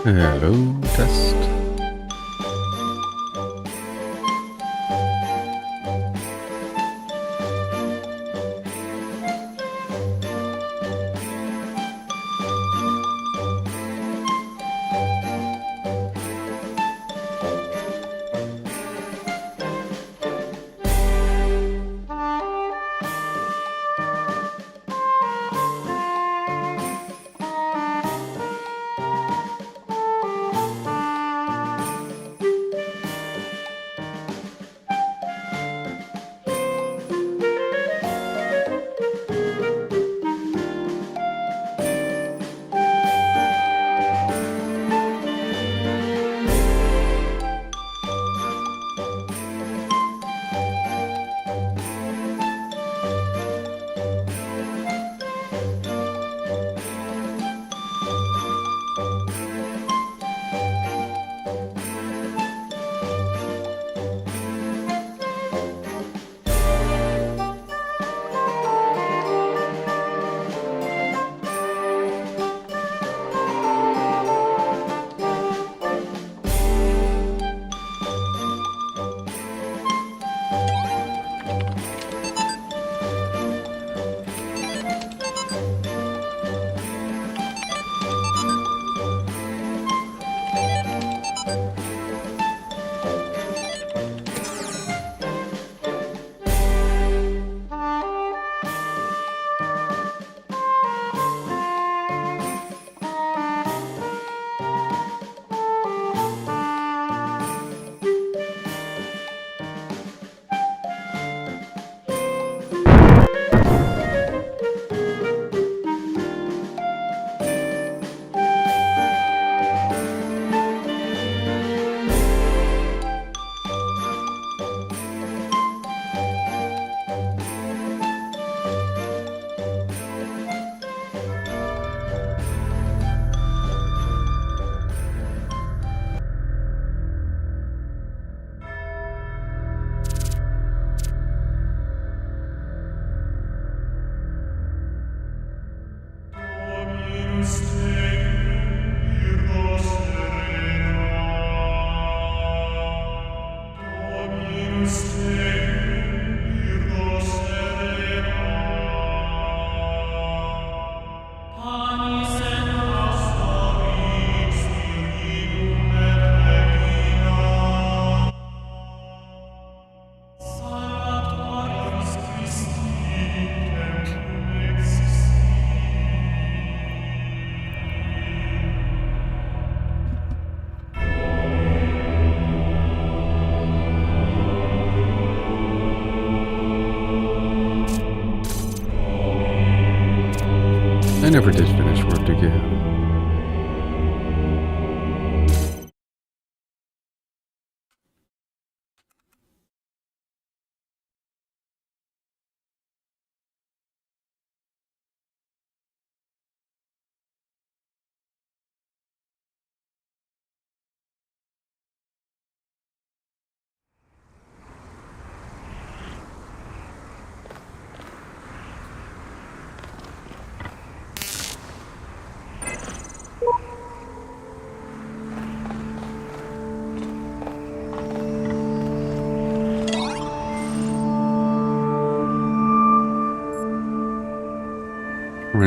Hello, test. I never did finish World again.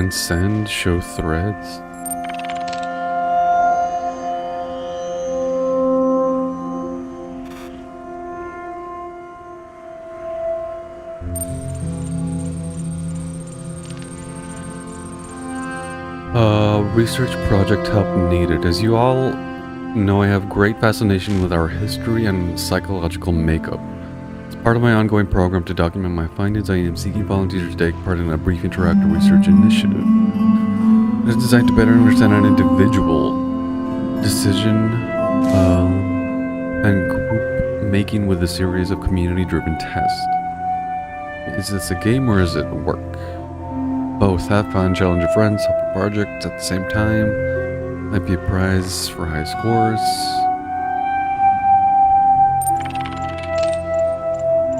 Send, show threads. Research project help needed. As you all know, I have great fascination with our history and psychological makeup. As part of my ongoing program to document my findings, I am seeking volunteers to take part in a brief interactive research initiative. It is designed to better understand an individual decision and group making with a series of community-driven tests. Is this a game or is it work? Both. Have fun, challenge your friends, help your projects at the same time. Might be a prize for high scores.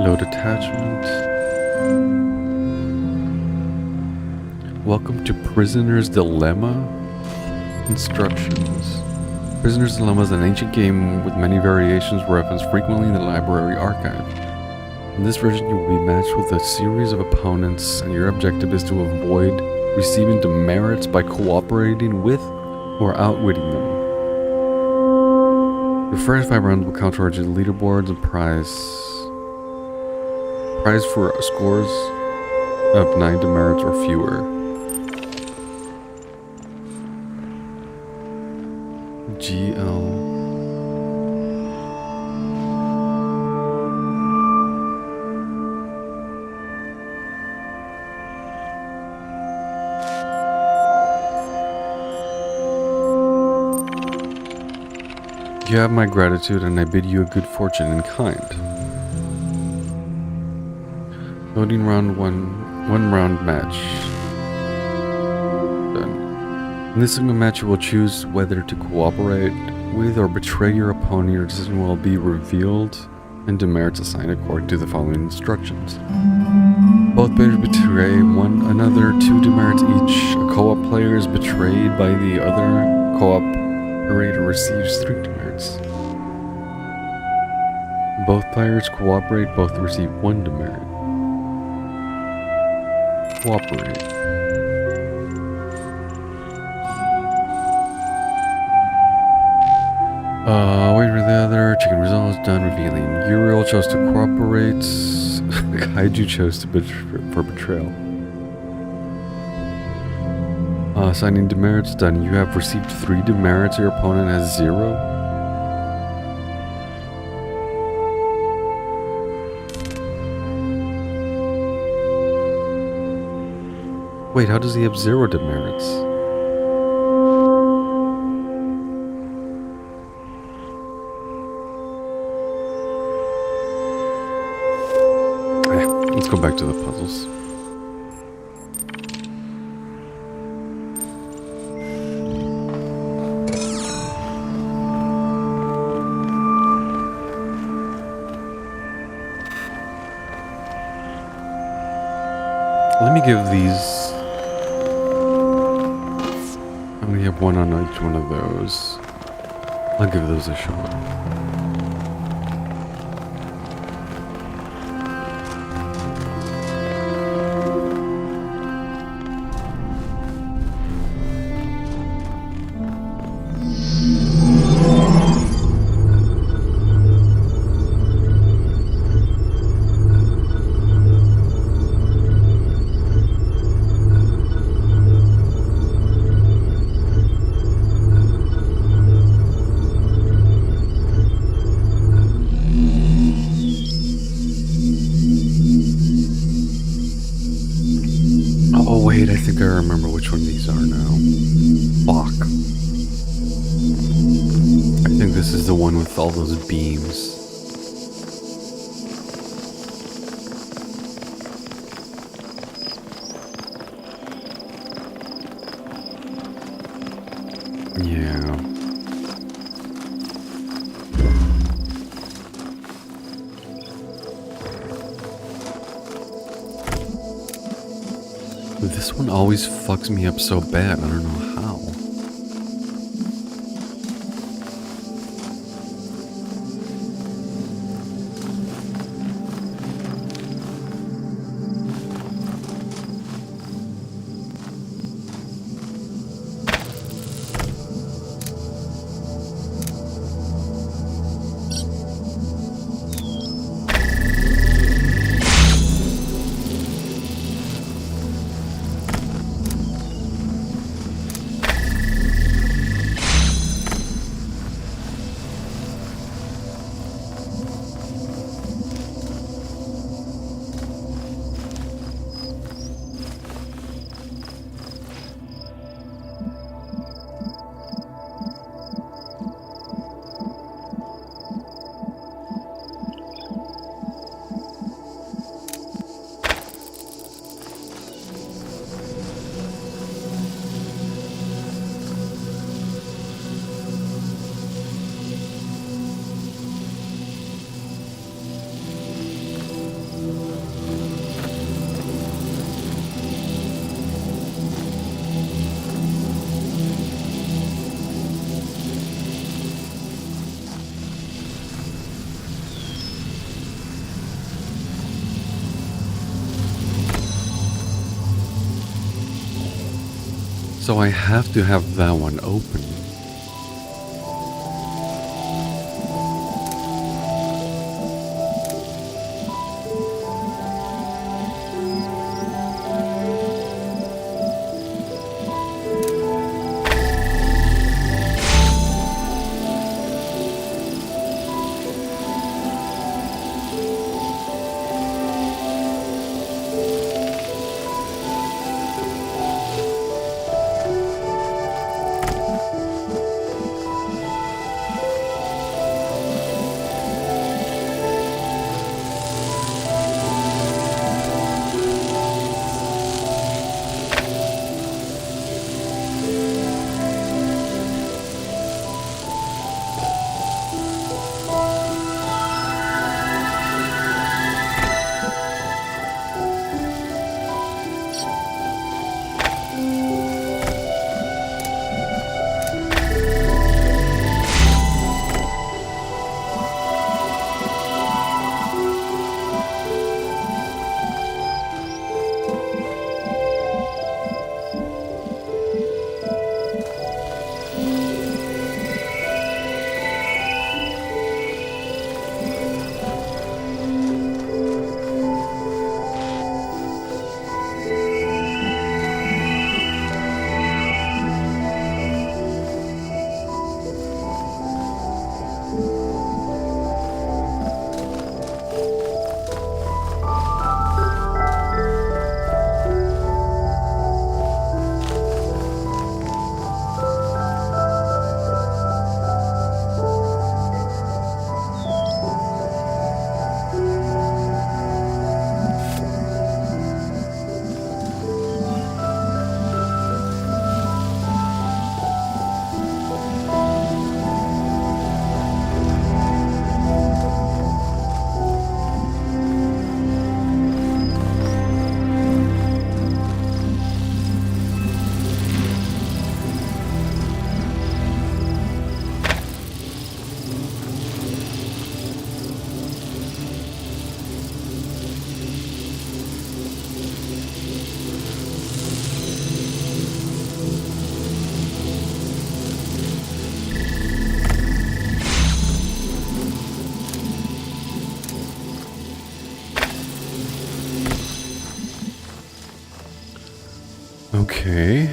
Load attachment. Welcome to Prisoner's Dilemma. Instructions. Prisoner's Dilemma is an ancient game with many variations referenced frequently in the library archive. In this version, you will be matched with a series of opponents, and your objective is to avoid receiving demerits by cooperating with or outwitting them. Your first 5 rounds will count towards your leaderboards and prize for scores of 9 demerits or fewer. GL. You have my gratitude, and I bid you a good fortune in kind. Loading round one round match. Done. In this single match, you will choose whether to cooperate with or betray your opponent. Your decision will be revealed and demerits assigned according to the following instructions. Both players betray one another 2 demerits each. A co-op player is betrayed by the other co-operator receives 3 demerits. Both players cooperate, both receive 1 demerit. Cooperate. Wait for the other. Chicken results done revealing. Uriel chose to cooperate. Kaiju chose to for betrayal. Assigning demerits done. You have received 3 demerits. Your opponent has 0. Wait, how does he have 0 demerits? Let's go back to the puzzles. Let me give these We have one on each one of those. I'll give those a shot. Oh wait, I think I remember which one these are now. Fuck. I think this is the one with all those beams. Yeah. This one always fucks me up so bad, I don't know how. So I have to have that one open. Okay.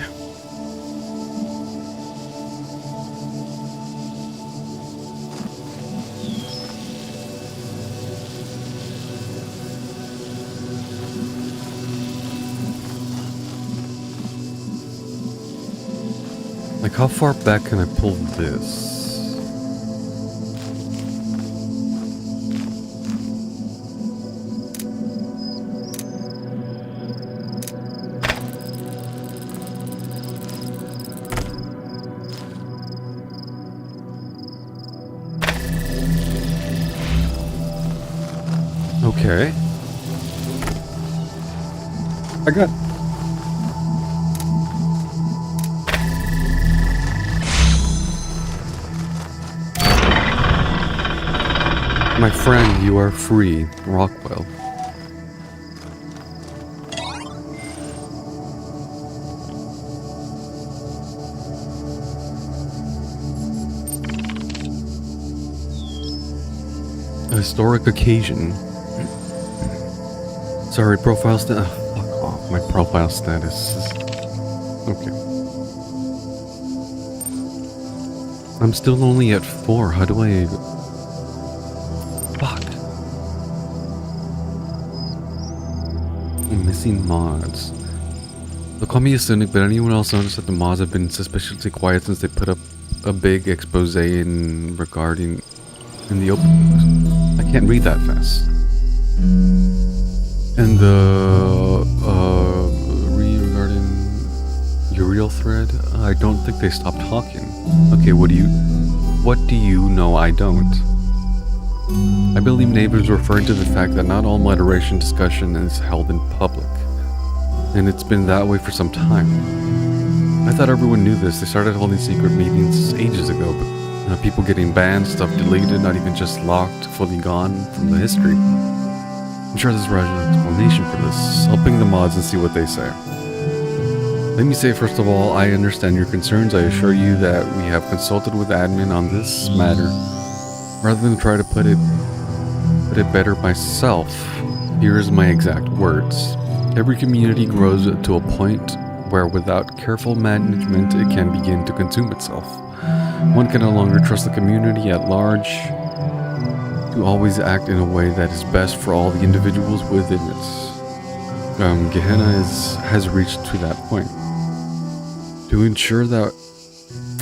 Like, how far back can I pull this? Okay. I got... My friend, you are free, Rockwell. A historic occasion. Sorry, profile status. Fuck off. My profile status is... Okay. I'm still only at 4. How do I... Fuck. I'm missing mods. They'll call me a cynic, but anyone else notice that the mods have been suspiciously quiet since they put up a big expose in regarding... in the open. I can't read that fast. And regarding your real thread, I don't think they stopped talking. Okay, what do you know I don't? I believe neighbors referring to the fact that not all moderation discussion is held in public. And it's been that way for some time. I thought everyone knew this. They started holding secret meetings ages ago, but people getting banned, stuff deleted, not even just locked, fully gone from the history. I'm sure there's a rational explanation for this. I'll ping the mods and see what they say. Let me say first of all, I understand your concerns. I assure you that we have consulted with admin on this matter. Rather than try to put it better myself, here's my exact words. Every community grows to a point where without careful management it can begin to consume itself. One can no longer trust the community at large to always act in a way that is best for all the individuals within it. Gehenna has reached to that point. To ensure that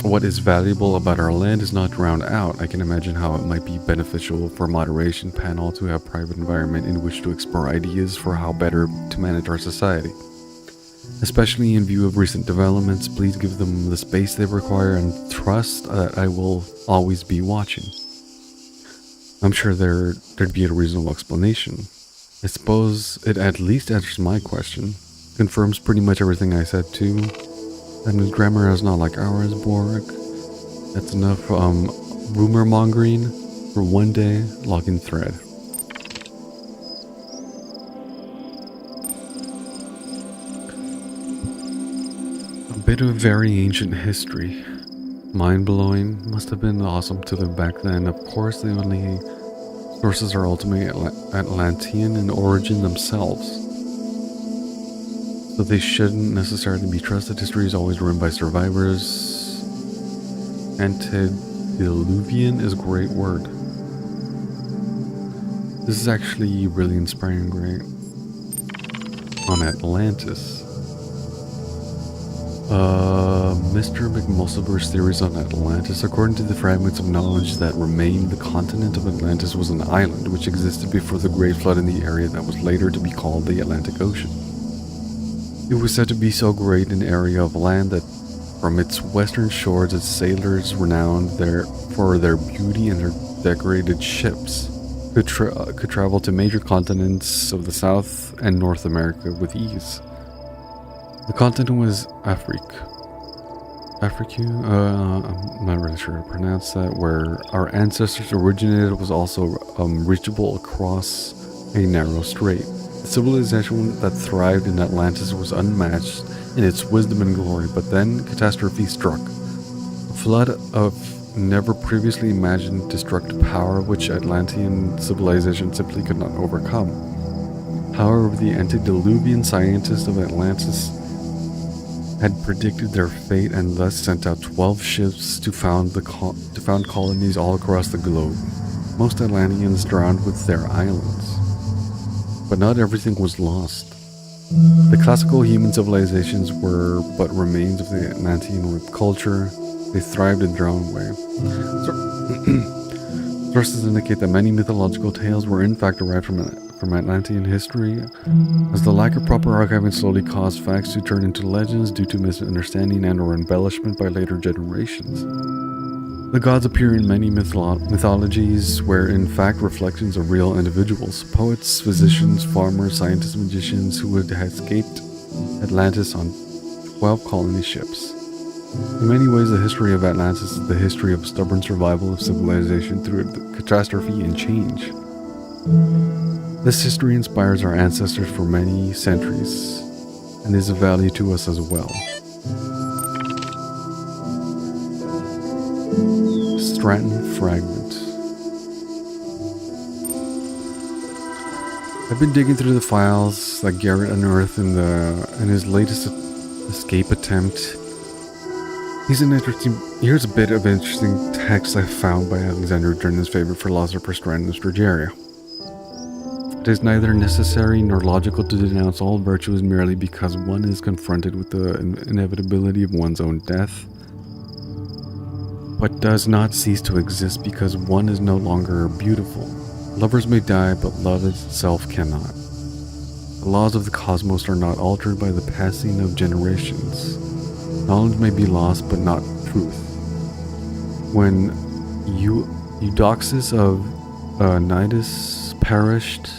what is valuable about our land is not drowned out, I can imagine how it might be beneficial for a moderation panel to have a private environment in which to explore ideas for how better to manage our society. Especially in view of recent developments, please give them the space they require and trust that I will always be watching. I'm sure there'd be a reasonable explanation. I suppose it at least answers my question. Confirms pretty much everything I said too. That his grammar is not like ours, Boric. That's enough rumor mongering for one day. Login thread. A bit of very ancient history. Mind-blowing. Must have been awesome to them back then. Of course, the only sources are ultimately Atlantean in origin themselves. So they shouldn't necessarily be trusted. History is always written by survivors. Antediluvian is a great word. This is actually really inspiring, great. On Atlantis. Mr. McMulsiver's theories on Atlantis. According to the fragments of knowledge that remain, the continent of Atlantis was an island which existed before the Great Flood in the area that was later to be called the Atlantic Ocean. It was said to be so great an area of land that from its western shores its sailors renowned for their beauty and their decorated ships could travel to major continents of the South and North America with ease. The continent was Afrique. I'm not really sure how to pronounce that, where our ancestors originated, was also reachable across a narrow strait. The civilization that thrived in Atlantis was unmatched in its wisdom and glory, but then catastrophe struck. A flood of never previously imagined destructive power which Atlantean civilization simply could not overcome. However, the antediluvian scientists of Atlantis had predicted their fate and thus sent out 12 ships to found colonies all across the globe. Most Atlanteans drowned with their islands. But not everything was lost. The classical human civilizations were but remains of the Atlantean culture. They thrived in their own way. Sources indicate that many mythological tales were in fact derived from Atlantean history, as the lack of proper archiving slowly caused facts to turn into legends due to misunderstanding and/or embellishment by later generations. The gods appear in many mythologies were in fact reflections of real individuals, poets, physicians, farmers, scientists, magicians who had escaped Atlantis on 12 colony ships. In many ways, the history of Atlantis is the history of stubborn survival of civilization through catastrophe and change. This history inspires our ancestors for many centuries and is of value to us as well. Stratton Fragment. I've been digging through the files that Garrett unearthed in his latest escape attempt. Here's a bit of interesting text I found by Alexander during his favorite philosopher Stranded Strageria. It is neither necessary nor logical to denounce all virtues merely because one is confronted with the inevitability of one's own death, but does not cease to exist because one is no longer beautiful. Lovers may die, but love itself cannot. The laws of the cosmos are not altered by the passing of generations. Knowledge may be lost, but not truth. When Eudoxus of Cnidus perished,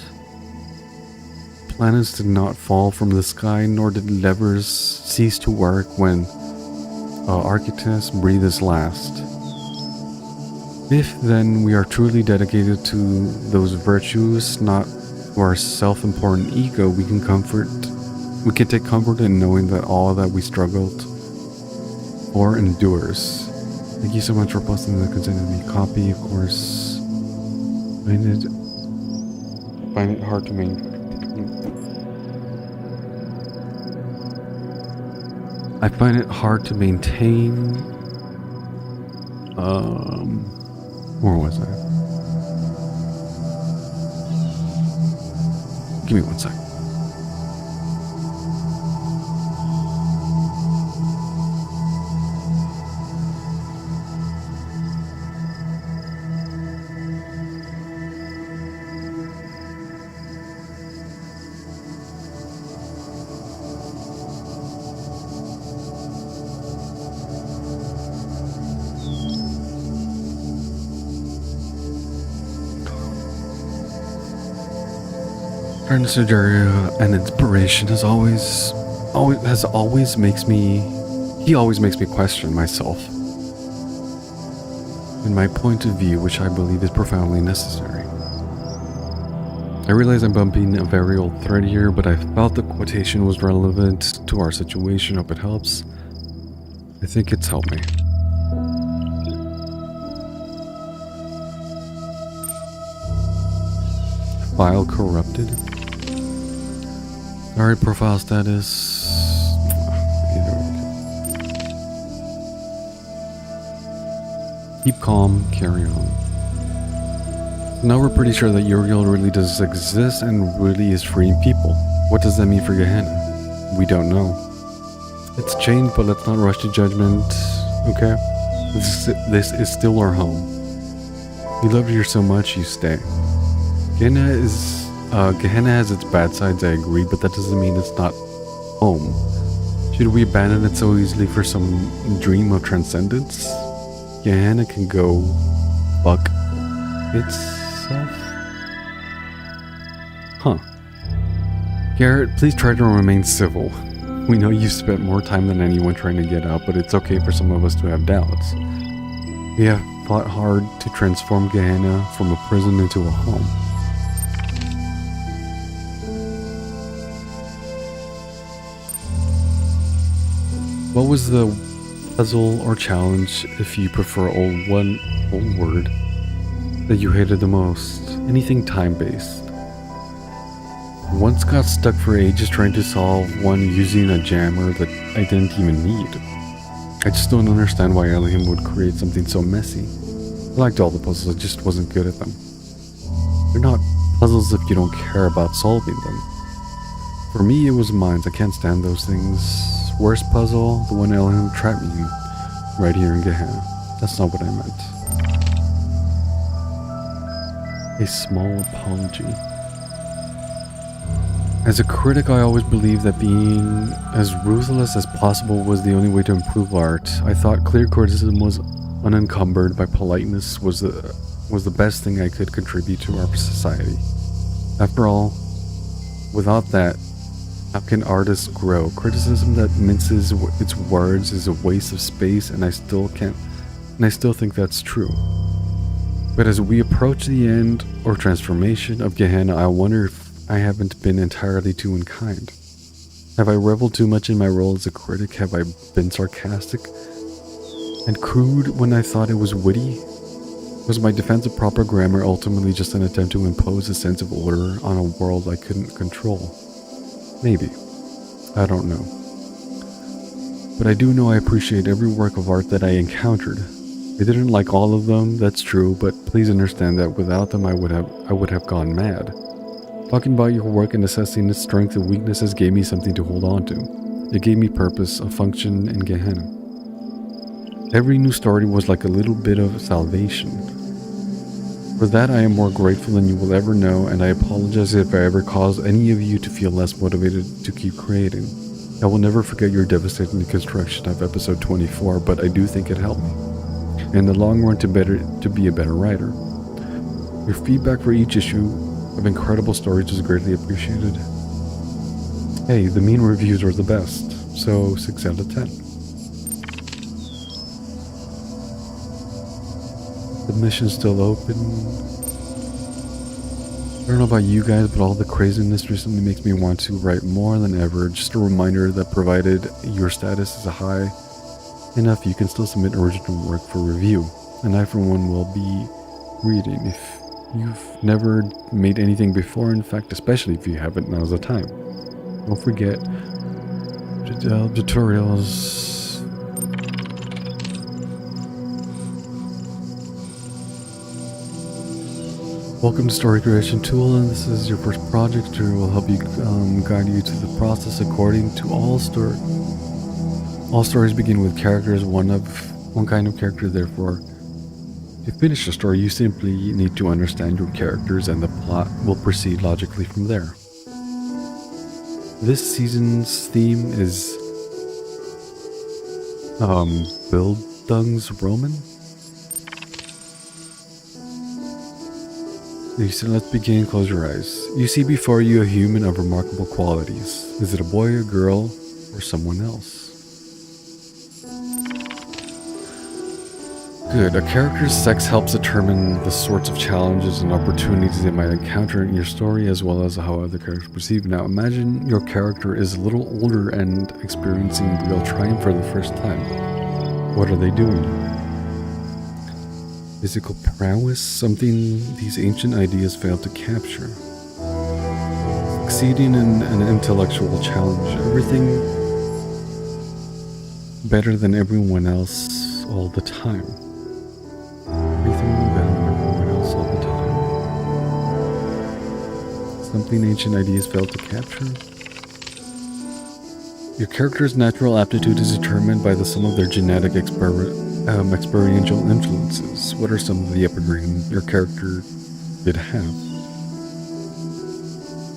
planets did not fall from the sky, nor did levers cease to work when Archytas breathed his last. If then we are truly dedicated to those virtues, not to our self-important ego, we can take comfort in knowing that all that we struggled for endures. Thank you so much for posting the consenting me copy. Of course, I find it hard to maintain. I find it hard to maintain. Where was I? Give me one sec. Strategia and inspiration he always makes me question myself and my point of view, which I believe is profoundly necessary. I realize I'm bumping a very old thread here, but I felt the quotation was relevant to our situation. Hope it helps. I think it's helped me. File corrupted. Sorry, profile status. Keep calm, carry on. Now we're pretty sure that Uriel really does exist and really is freeing people. What does that mean for Gehenna? We don't know. It's changed, but let's not rush to judgment, okay? This is still our home. We love you so much, you stay. Gehenna has its bad sides, I agree, but that doesn't mean it's not home. Should we abandon it so easily for some dream of transcendence? Gehenna can go fuck itself? Huh. Garrett, please try to remain civil. We know you've spent more time than anyone trying to get out, but it's okay for some of us to have doubts. We have fought hard to transform Gehenna from a prison into a home. What was the puzzle or challenge, if you prefer old word, that you hated the most? Anything time-based. Once got stuck for ages trying to solve one using a jammer that I didn't even need. I just don't understand why Elohim would create something so messy. I liked all the puzzles, I just wasn't good at them. They're not puzzles if you don't care about solving them. For me, it was mines. I can't stand those things. Worst puzzle, the one Elohim trapped me in, right here in Gehenna. That's not what I meant. A small apology. As a critic, I always believed that being as ruthless as possible was the only way to improve art. I thought clear criticism was unencumbered by politeness was the best thing I could contribute to our society. After all, without that, how can artists grow? Criticism that minces its words is a waste of space, and I still think that's true. But as we approach the end or transformation of Gehenna, I wonder if I haven't been entirely too unkind. Have I reveled too much in my role as a critic? Have I been sarcastic and crude when I thought it was witty? Was my defense of proper grammar ultimately just an attempt to impose a sense of order on a world I couldn't control? Maybe. I don't know. But I do know I appreciate every work of art that I encountered. I didn't like all of them, that's true, but please understand that without them I would have gone mad. Talking about your work and assessing its strengths and weaknesses gave me something to hold on to. It gave me purpose, a function in Gehenna. Every new story was like a little bit of salvation. For that I am more grateful than you will ever know, and I apologize if I ever caused any of you to feel less motivated to keep creating. I will never forget your devastating deconstruction of episode 24, but I do think it helped me, in the long run, to be a better writer. Your feedback for each issue of incredible stories was greatly appreciated. Hey, the mean reviews were the best, so 6 out of 10. The mission's still open. I don't know about you guys, but all the craziness recently makes me want to write more than ever. Just a reminder that provided your status is high enough, you can still submit original work for review, and I for one will be reading. If you've never made anything before, in fact, especially if you haven't, now's the time. Don't forget tutorials. Welcome to Story Creation Tool, and this is your first project. It will help you guide you to the process according to all stories. All stories begin with characters, one kind of character. Therefore, to finish the story, you simply need to understand your characters, and the plot will proceed logically from there. This season's theme is Bildungsroman. So let's begin. Close your eyes. You see before you a human of remarkable qualities. Is it a boy, a girl, or someone else? Good. A character's sex helps determine the sorts of challenges and opportunities they might encounter in your story, as well as how other characters perceive. Now imagine your character is a little older and experiencing real triumph for the first time. What are they doing? Physical prowess, something these ancient ideas failed to capture. Succeeding in an intellectual challenge, everything better than everyone else all the time. Everything better than everyone else all the time. Something ancient ideas failed to capture. Your character's natural aptitude is determined by the sum of their genetic experiential influences. What are some of the epigram your character did have?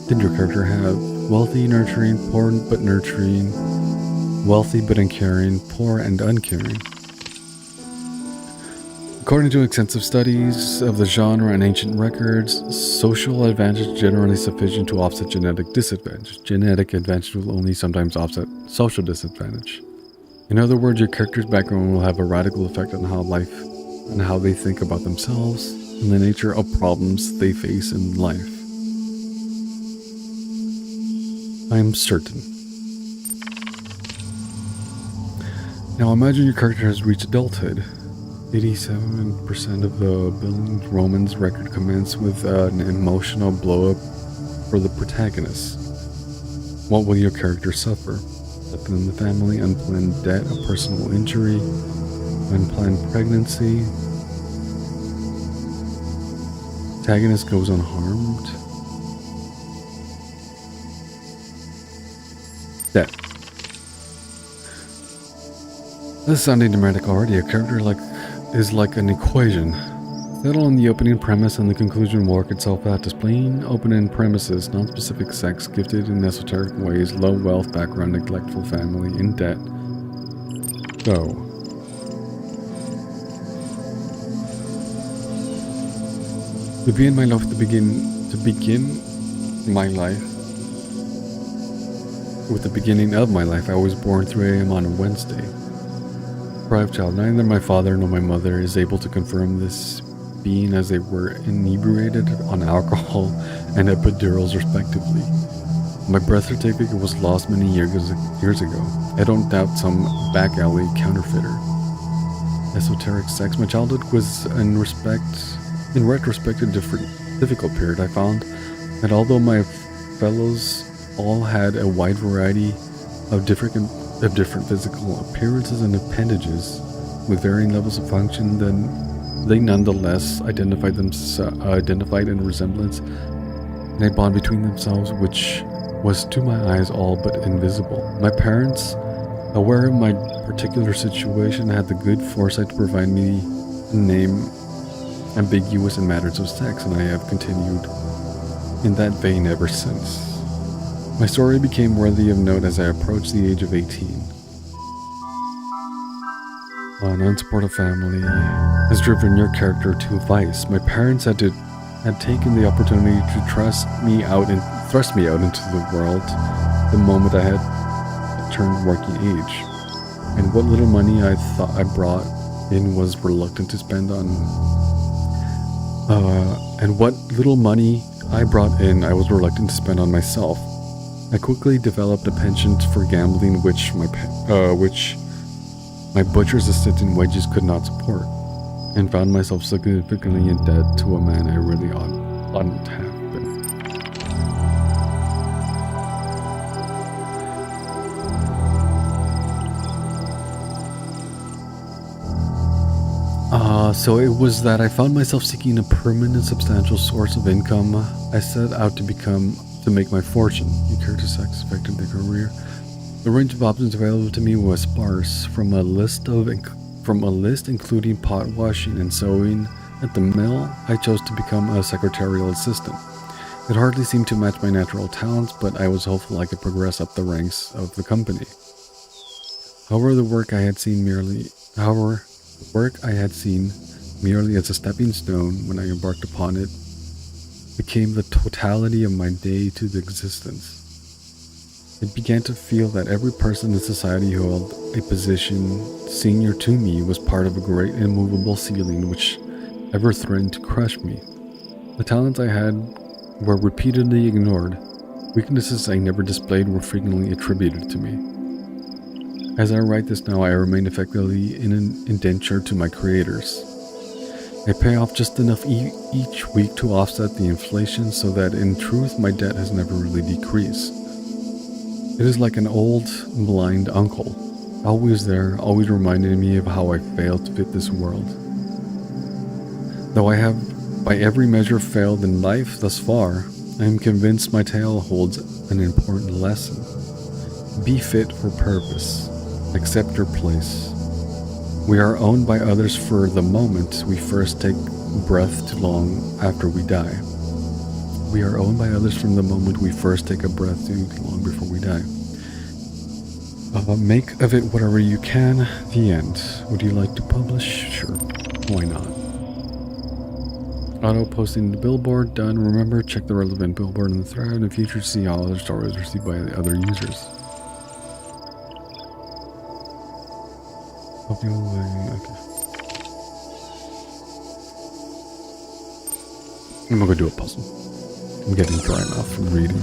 Did your character have wealthy, nurturing, poor but nurturing, wealthy but uncaring, poor and uncaring? According to extensive studies of the genre and ancient records, social advantage generally sufficient to offset genetic disadvantage. Genetic advantage will only sometimes offset social disadvantage. In other words, your character's background will have a radical effect on how they think about themselves and the nature of problems they face in life. I am certain. Now imagine your character has reached adulthood. 87% of the Bildungsroman's record commence with an emotional blow-up for the protagonist. What will your character suffer? Death in the family, unplanned debt, a personal injury, unplanned pregnancy. Protagonist goes unharmed. Death. This is sounding dramatic already. A character is like an equation. Settle on the opening premise and the conclusion will work itself out. Displaying open-end premises, non-specific sex, gifted in esoteric ways, low wealth background, neglectful family, in debt. Go. To begin my life. With the beginning of my life, I was born 3 a.m. on a Wednesday. Deprived child. Neither my father nor my mother is able to confirm this, being as they were inebriated on alcohol and epidurals respectively. My birth certificate was lost many years ago. I don't doubt some back alley counterfeiter. Esoteric sex. My childhood was in retrospect a difficult period. I found that although my fellows all had a wide variety of different physical appearances and appendages with varying levels of function, then they nonetheless identified in resemblance and a bond between themselves which was to my eyes all but invisible. My parents, aware of my particular situation, had the good foresight to provide me a name ambiguous in matters of sex, and I have continued in that vein ever since. My story became worthy of note as I approached the age of 18. An unsupportive family has driven your character to vice. My parents had taken the opportunity to thrust me out into the world the moment I had turned working age, and what little money I thought I brought in was reluctant to spend on. I was reluctant to spend on myself. I quickly developed a penchant for gambling, which my butcher's assistant wages could not support, and found myself significantly in debt to a man I really oughtn't have been. So it was that I found myself seeking a permanent, substantial source of income. I set out to make my fortune. Your character sex affected their career. The range of options available to me was sparse, from a list including pot washing and sewing at the mill. I chose to become a secretarial assistant. It hardly seemed to match my natural talents, but I was hopeful I could progress up the ranks of the company. However, the work I had seen merely as a stepping stone when I embarked upon it became the totality of my day to the existence. It began to feel that every person in society who held a position senior to me was part of a great immovable ceiling which ever threatened to crush me. The talents I had were repeatedly ignored. Weaknesses I never displayed were frequently attributed to me. As I write this now, I remain effectively in an indenture to my creators. I pay off just enough each week to offset the inflation, so that in truth my debt has never really decreased. It is like an old, blind uncle, always there, always reminding me of how I failed to fit this world. Though I have by every measure failed in life thus far, I am convinced my tale holds an important lesson. Be fit for purpose. Accept your place. We are owned by others for the moment we first take breath too long after we die. We are owned by others from the moment we first take a breath too long before we die. Make of it whatever you can. The end. Would you like to publish? Sure. Why not? Auto posting the billboard. Done. Remember, check the relevant billboard in the thread in the future to see all other stories received by the other users. Okay. I'm gonna go do a puzzle. I'm getting dry enough from reading.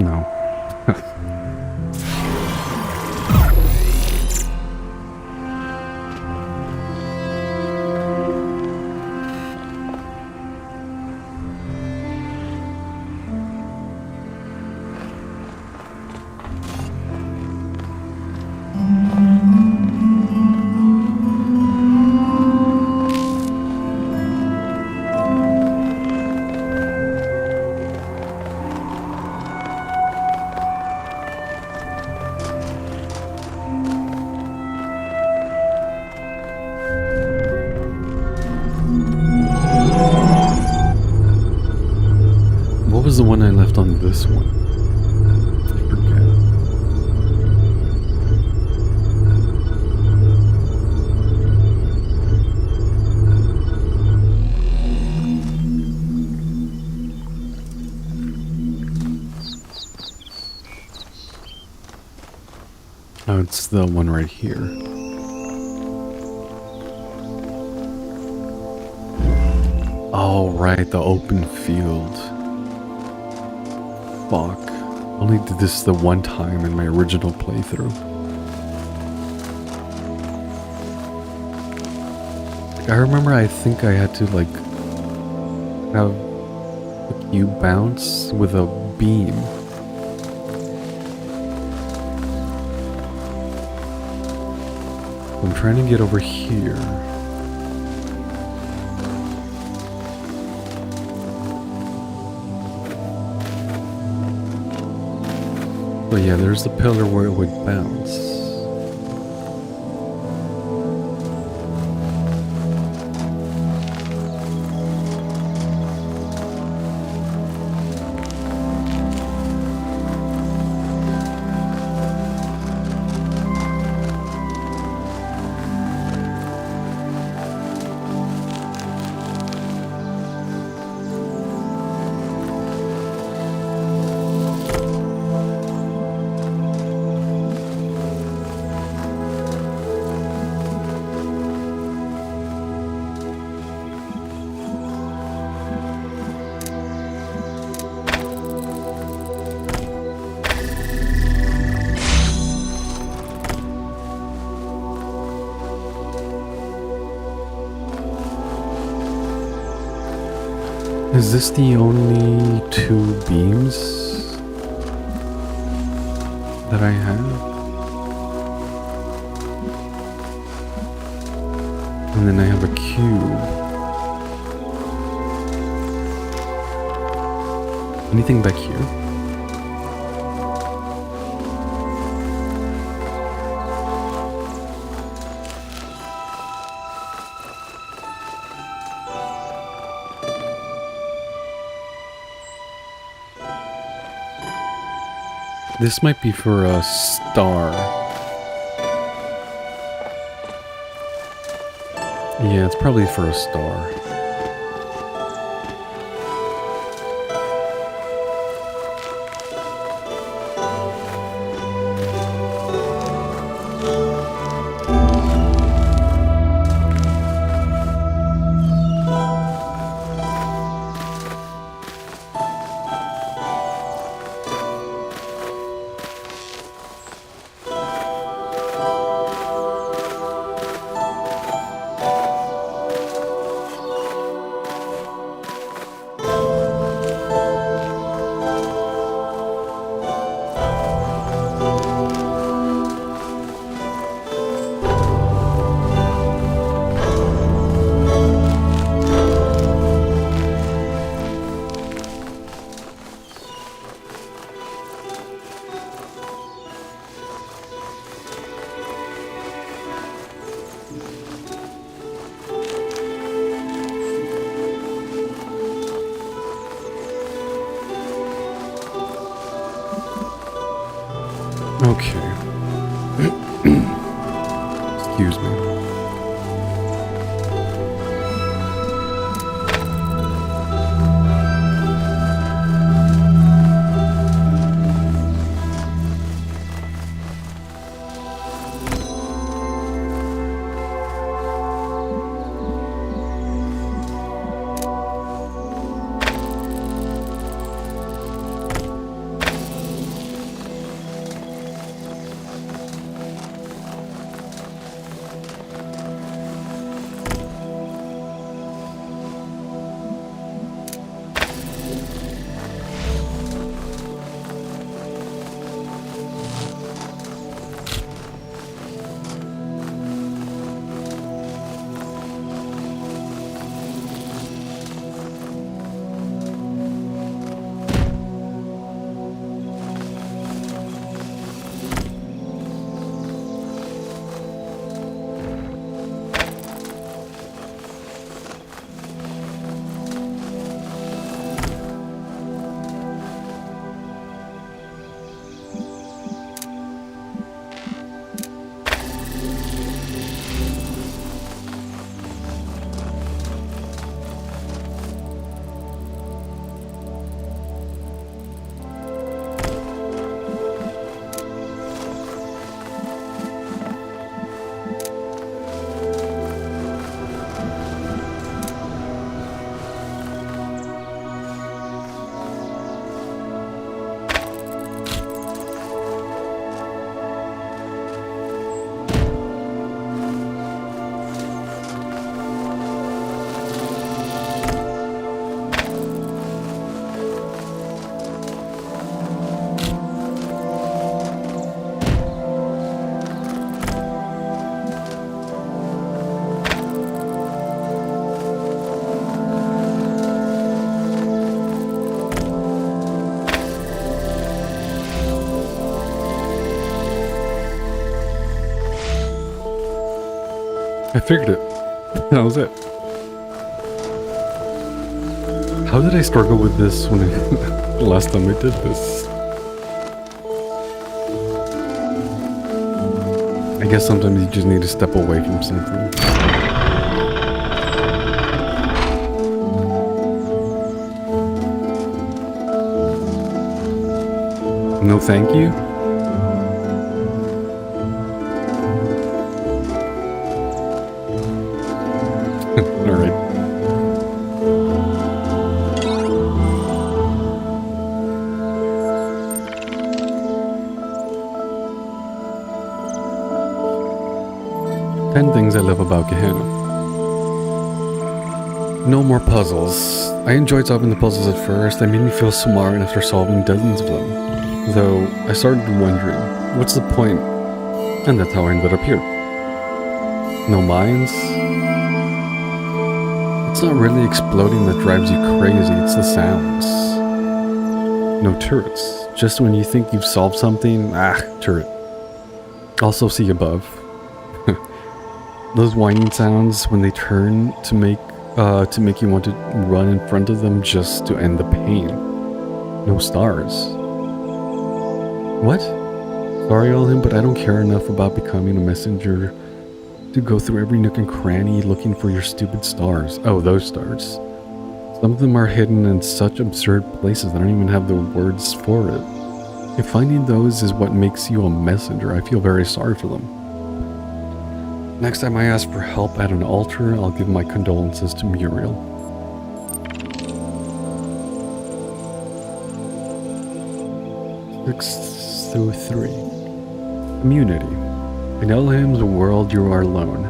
No. What was the one I left on this one? I forget. Oh, it's the one right here. Oh, right, the open field. Fuck. Only did this the one time in my original playthrough. I remember I think I had to like have a cube bounce with a beam. I'm trying to get over here. But yeah, there's the pillar where it would bounce. Is this the only two beams that I have? And then I have a cube. Anything back here? This might be for a star. Yeah, it's probably for a star. Okay. Excuse me. I figured it. That was it. How did I struggle with this when the last time I did this? I guess sometimes you just need to step away from something. No thank you? Alright. Ten things I love about Gehenna. No more puzzles. I enjoyed solving the puzzles at first. They made me feel smart after solving dozens of them. Though, I started wondering, what's the point? And that's how I ended up here. No mines? It's not really exploding that drives you crazy, it's the sounds. No turrets. Just when you think you've solved something, turret. Also see above. Those whining sounds when they turn to make you want to run in front of them just to end the pain. No stars. What? Sorry, Elohim, but I don't care enough about becoming a messenger to go through every nook and cranny looking for your stupid stars. Oh, those stars. Some of them are hidden in such absurd places that I don't even have the words for it. If finding those is what makes you a messenger, I feel very sorry for them. Next time I ask for help at an altar, I'll give my condolences to Muriel. 6-3. Community. In Elohim's world, you are alone.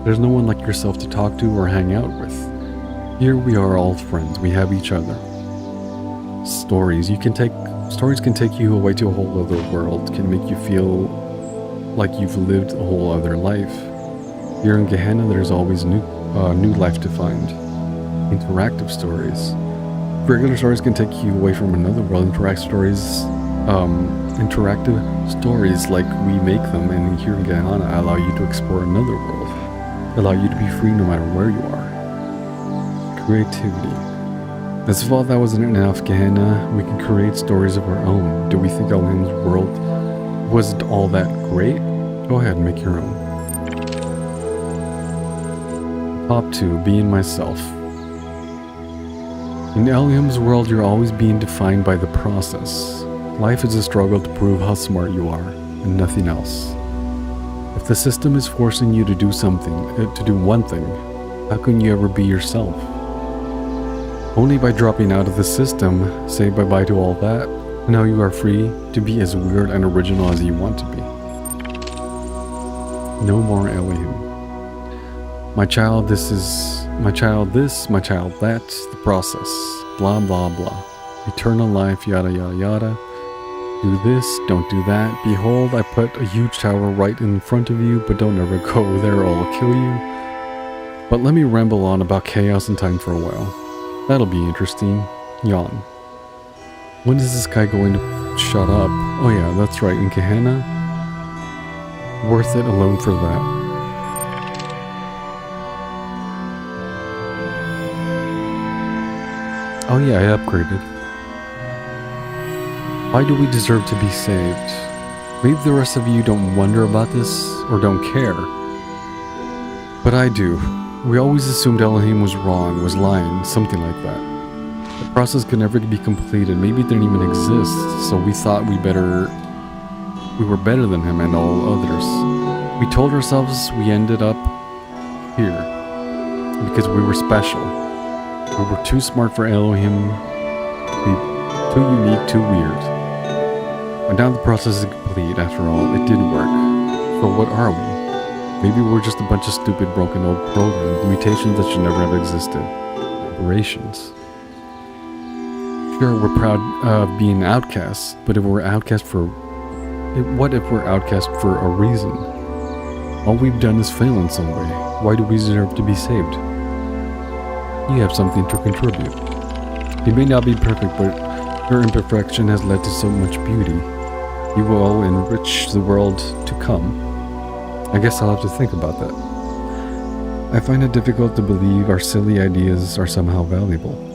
There's no one like yourself to talk to or hang out with. Here we are all friends. We have each other. Stories can take you away to a whole other world, can make you feel like you've lived a whole other life. Here in Gehenna, there's always new life to find. Interactive stories. Regular stories can take you away from another world. Interactive stories like we make them, and here in Gehenna allow you to explore another world. Allow you to be free no matter where you are. Creativity. As if all that wasn't enough, Gehenna, we can create stories of our own. Do we think Elohim's world wasn't all that great? Go ahead and make your own. Top 2, being myself. In Elohim's world, you're always being defined by the process. Life is a struggle to prove how smart you are, and nothing else. If the system is forcing you to do one thing, how can you ever be yourself? Only by dropping out of the system, say bye-bye to all that, and now you are free to be as weird and original as you want to be. No more Elohim. My child this, my child that, the process, blah blah blah. Eternal life, yada yada yada. Do this, don't do that. Behold, I put a huge tower right in front of you, but don't ever go there or I'll kill you. But let me ramble on about chaos and time for a while. That'll be interesting. Yawn. When is this guy going to shut up? Oh yeah, that's right, in Gehenna. Worth it alone for that. Oh yeah, I upgraded. Why do we deserve to be saved? Maybe the rest of you don't wonder about this, or don't care. But I do. We always assumed Elohim was wrong, was lying, something like that. The process could never be completed, maybe it didn't even exist, so we thought we were better than him and all others. We told ourselves we ended up here, because we were special. We were too smart for Elohim, too unique, too weird. But now the process is complete, after all, it did work. So what are we? Maybe we're just a bunch of stupid, broken old programs, mutations that should never have existed. Aberrations. Sure, we're proud of being outcasts, but what if we're outcast for a reason? All we've done is fail in some way. Why do we deserve to be saved? You have something to contribute. You may not be perfect, but your imperfection has led to so much beauty. You will enrich the world to come. I guess I'll have to think about that. I find it difficult to believe our silly ideas are somehow valuable.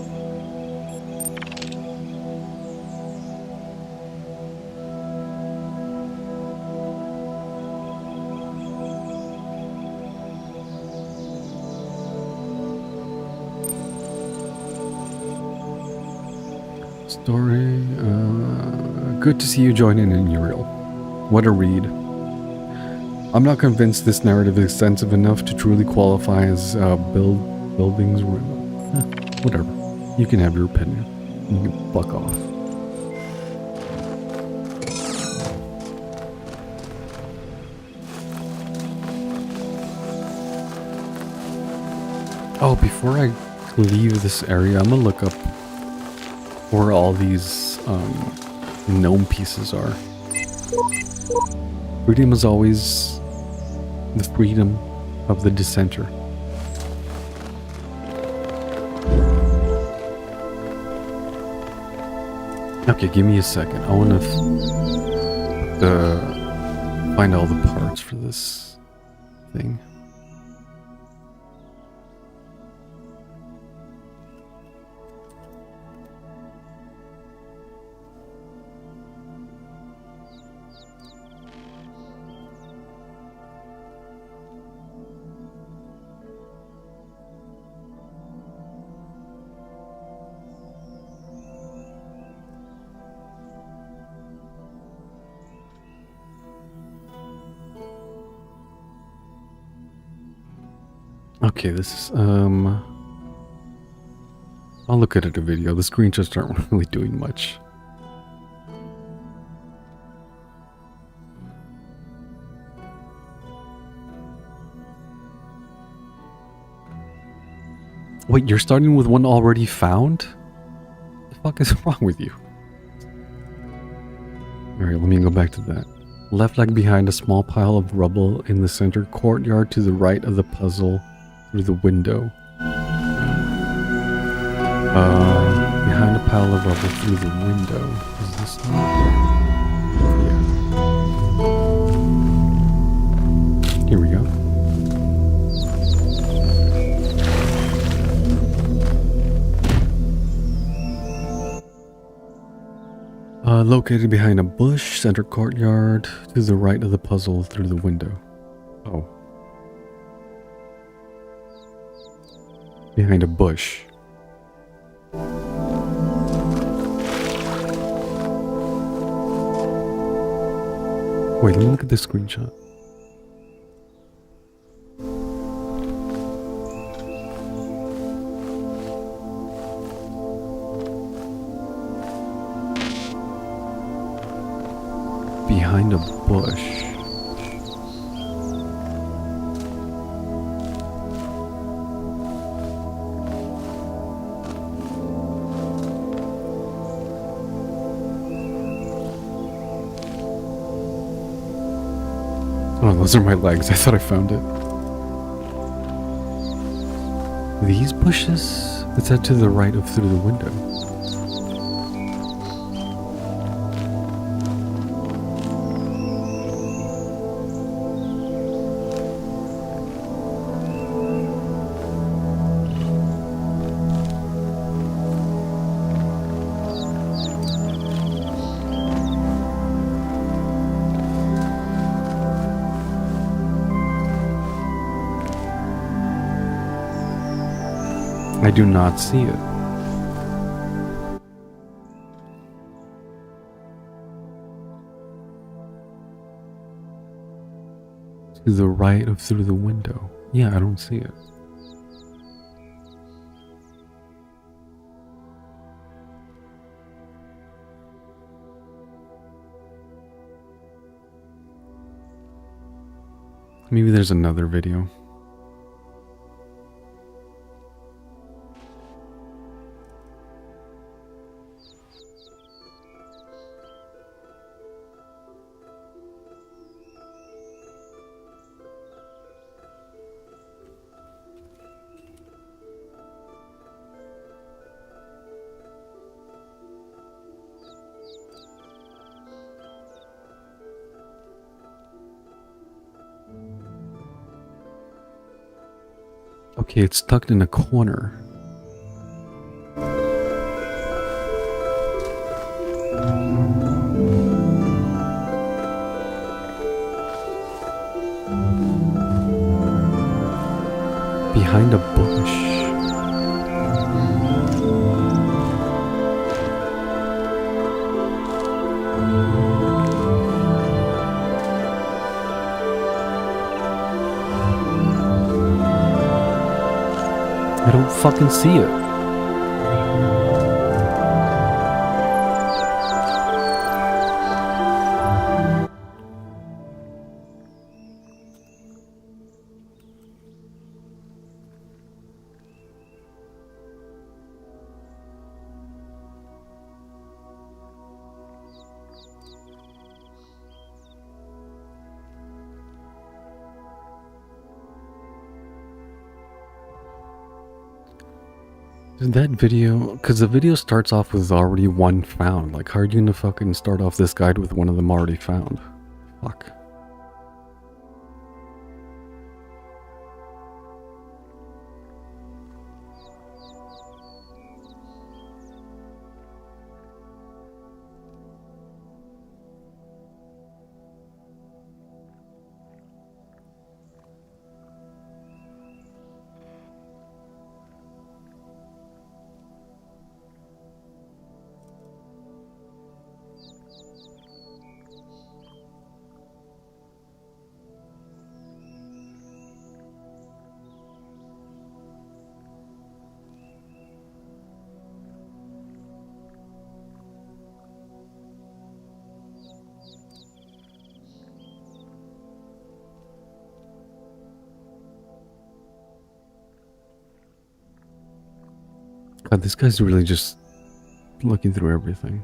Story, good to see you joining in, Uriel. What a read. I'm not convinced this narrative is extensive enough to truly qualify as buildings. Whatever. You can have your opinion. You can fuck off. Oh, before I leave this area, I'm gonna look up where all these gnome pieces are. Freedom is always the freedom of the dissenter. Okay, give me a second. I want to find all the parts for this thing. Okay, this is, I'll look at it in a video. The screenshots aren't really doing much. Wait, you're starting with one already found? What the fuck is wrong with you? Alright, let me go back to that. Left leg behind a small pile of rubble in the center courtyard to the right of the puzzle through the window. Behind a pile of rubble through the window. Is this not? Yeah. Here we go. Located behind a bush, center courtyard, to the right of the puzzle through the window. Oh. Behind a bush. Wait, let me look at this screenshot. Behind a bush. Oh, those are my legs. I thought I found it. These bushes? It's that to the right of through the window. I do not see it. To the right of through the window. Yeah, I don't see it. Maybe there's another video. Okay, it's tucked in a corner. Behind a bush. I don't fucking see it. That video, because the video starts off with already one found. Like, how are you gonna fucking start off this guide with one of them already found? Fuck. God, this guy's really just looking through everything.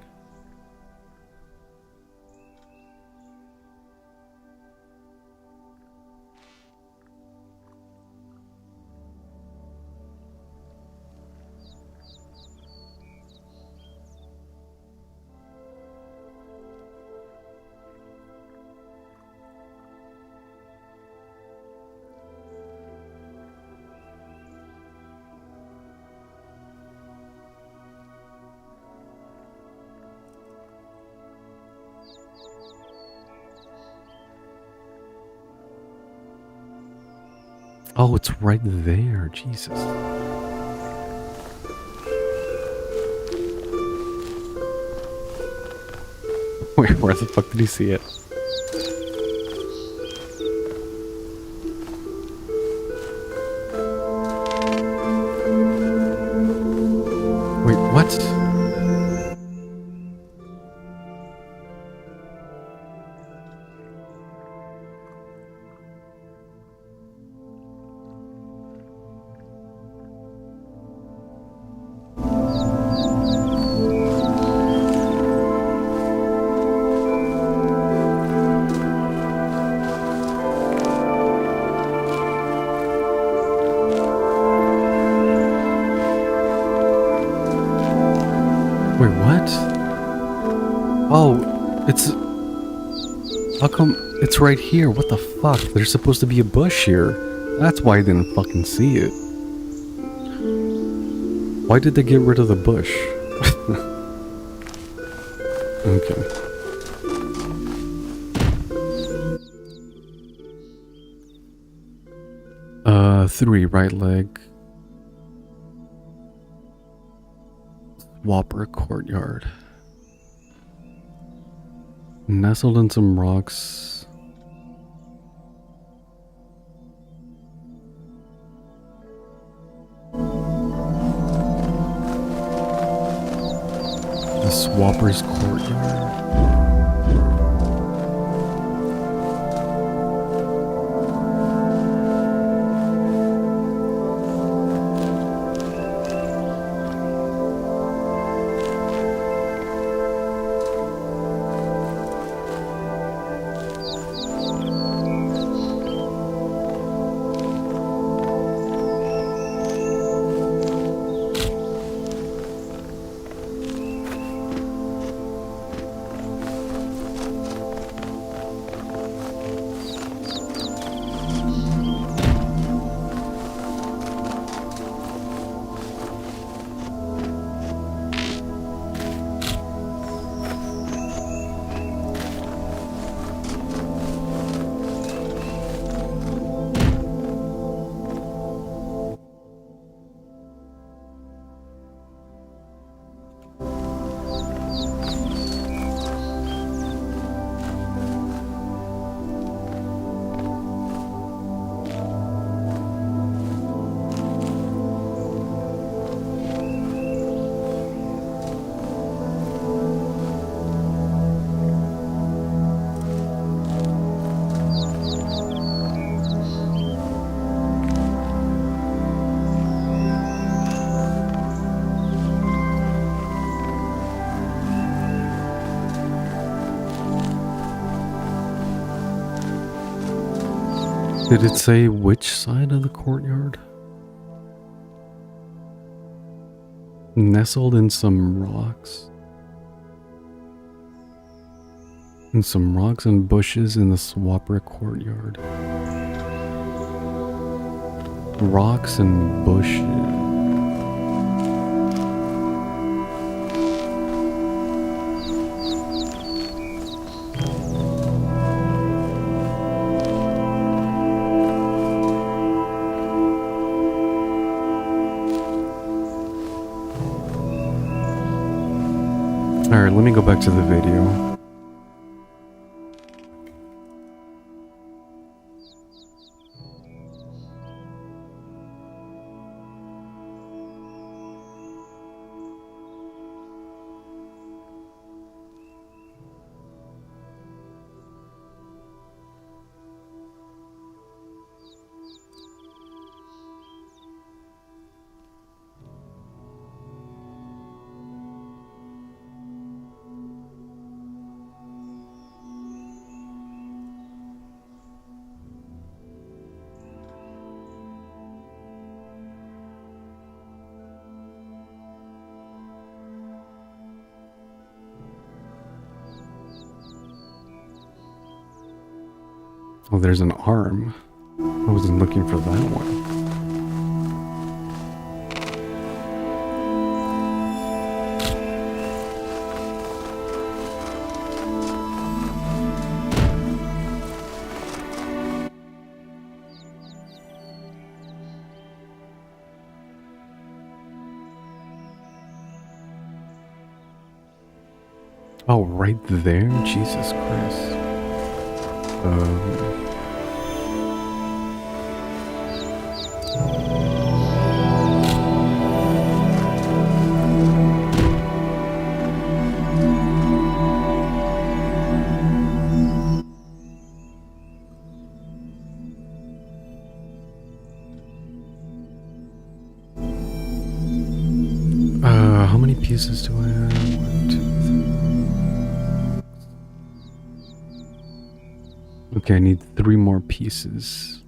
Oh, it's right there. Jesus. Wait, where the fuck did he see it? Wait, what? Wait, what? Oh, it's... How come it's right here? What the fuck? There's supposed to be a bush here. That's why I didn't fucking see it. Why did they get rid of the bush? Okay. 3, right leg. Whopper courtyard. Nestled in some rocks. The Swapper's courtyard. Did it say which side of the courtyard? Nestled in some rocks. And some rocks and bushes in the Swapper courtyard. Rocks and bushes. Alright, let me go back to the video. Oh, there's an arm. I wasn't looking for that one. Oh, right there? Jesus Christ. How many pieces do I have? 1, 2, 3. Okay, I need 3 more pieces.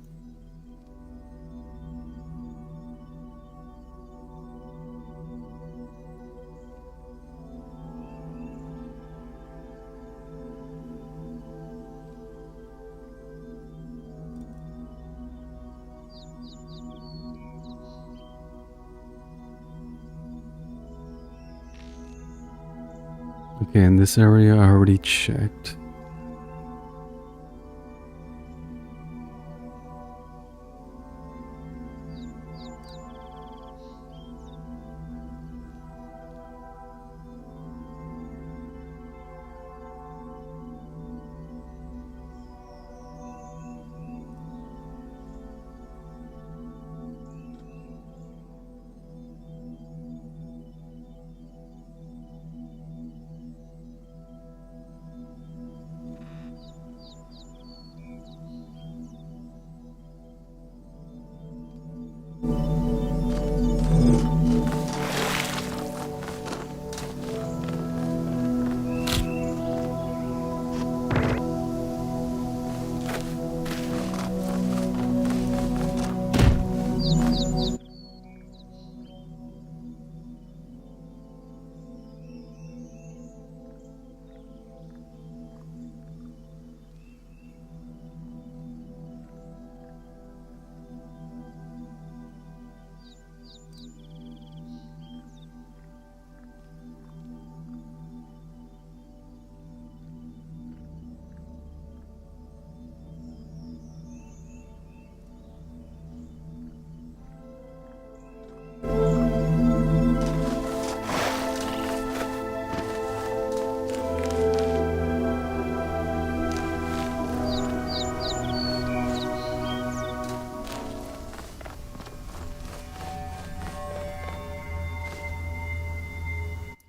Okay, in this area I already checked.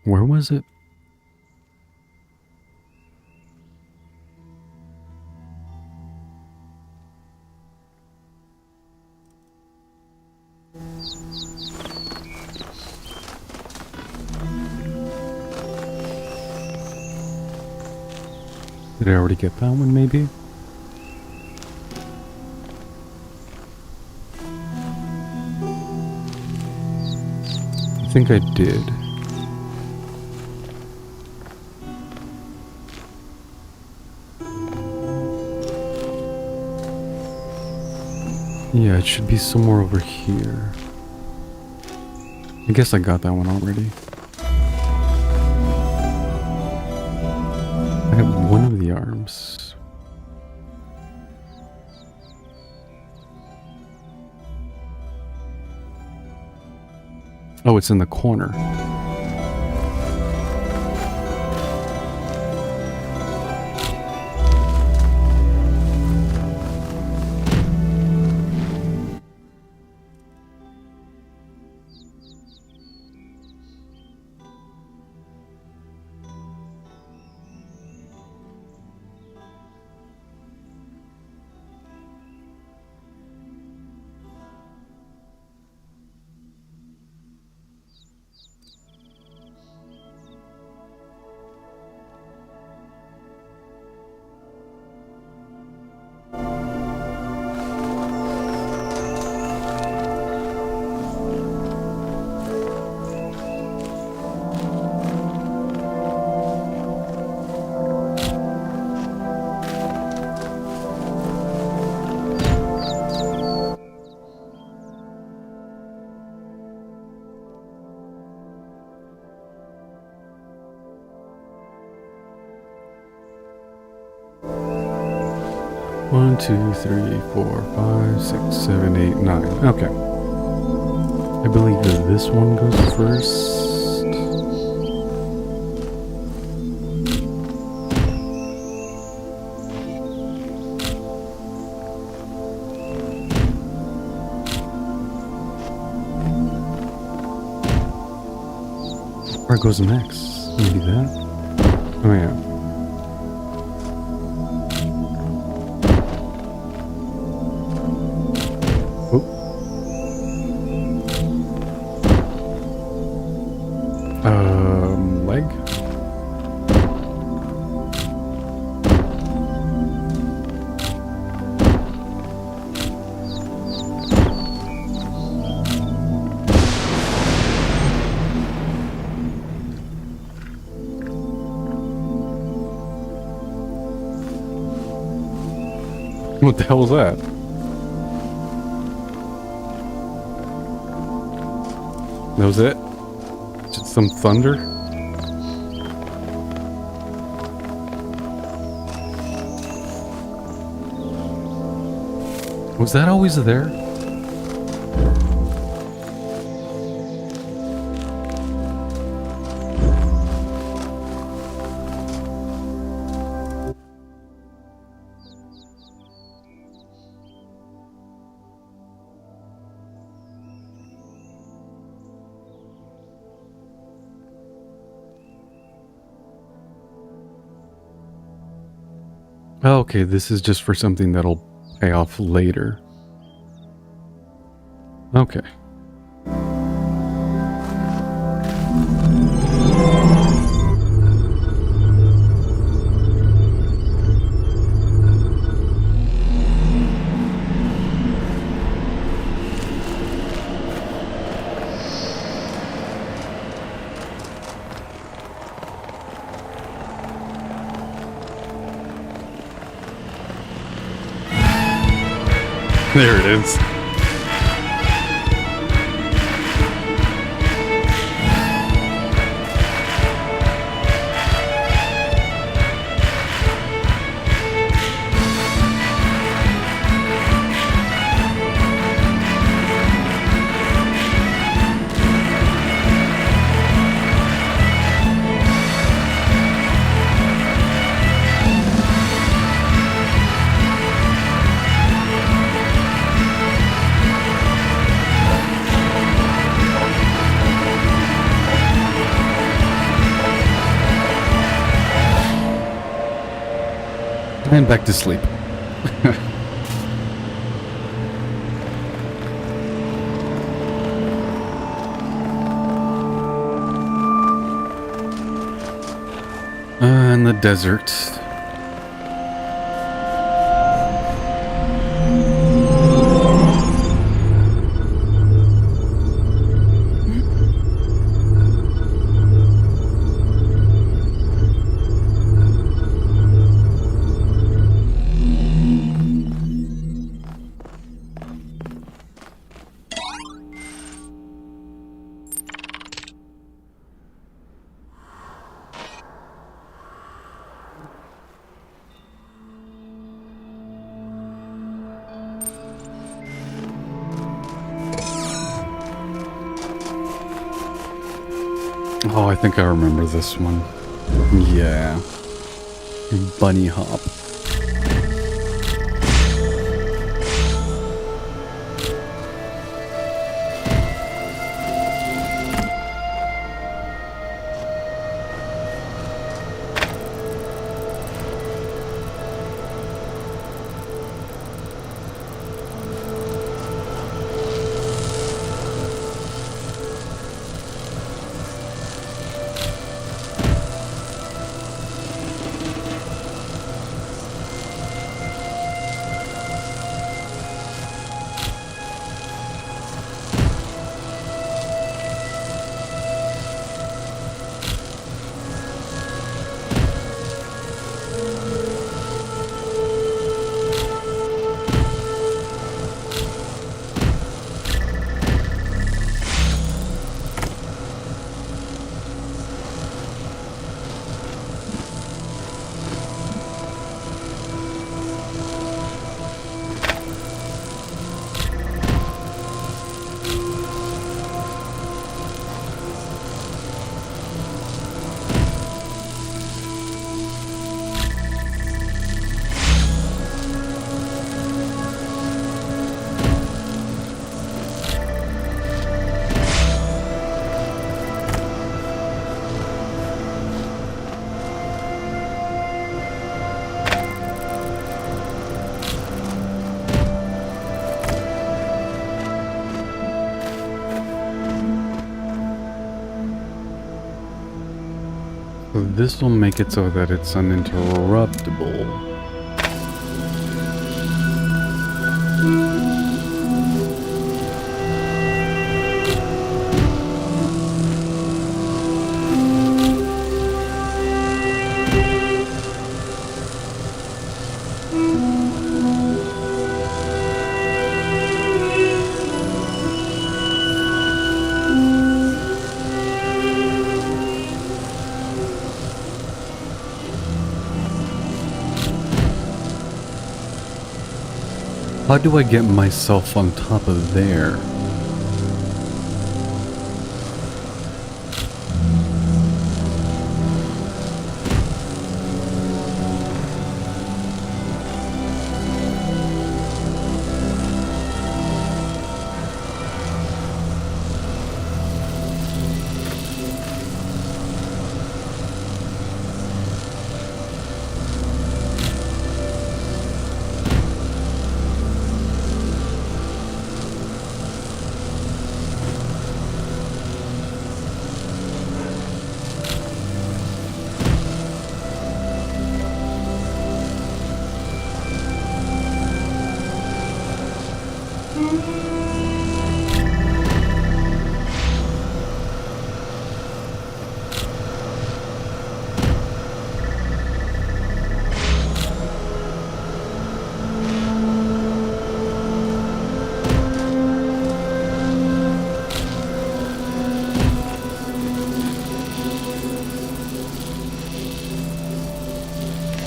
Where was it? Did I already get that one, maybe? think I did. Yeah, it should be somewhere over here. I guess I got that one already. I have one of the arms. Oh, it's in the corner. One, 2, 3, 4, 5, 6, 7, 8, 9. Okay. I believe that this one goes first. Where goes next? Maybe that? Oh yeah. Leg? What the hell was that? That was it? Just some thunder? Was that always there? Oh, okay, this is just for something that'll pay off later. Okay. There it is. And back to sleep. In the desert. Oh, I think I remember this one. Yeah. Bunny hop. So this will make it so that it's uninterruptible. How do I get myself on top of there?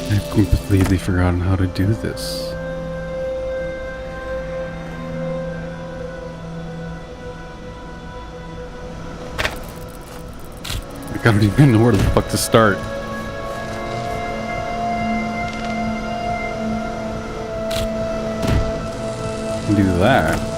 I've completely forgotten how to do this. I don't even know where the fuck to start. Do that.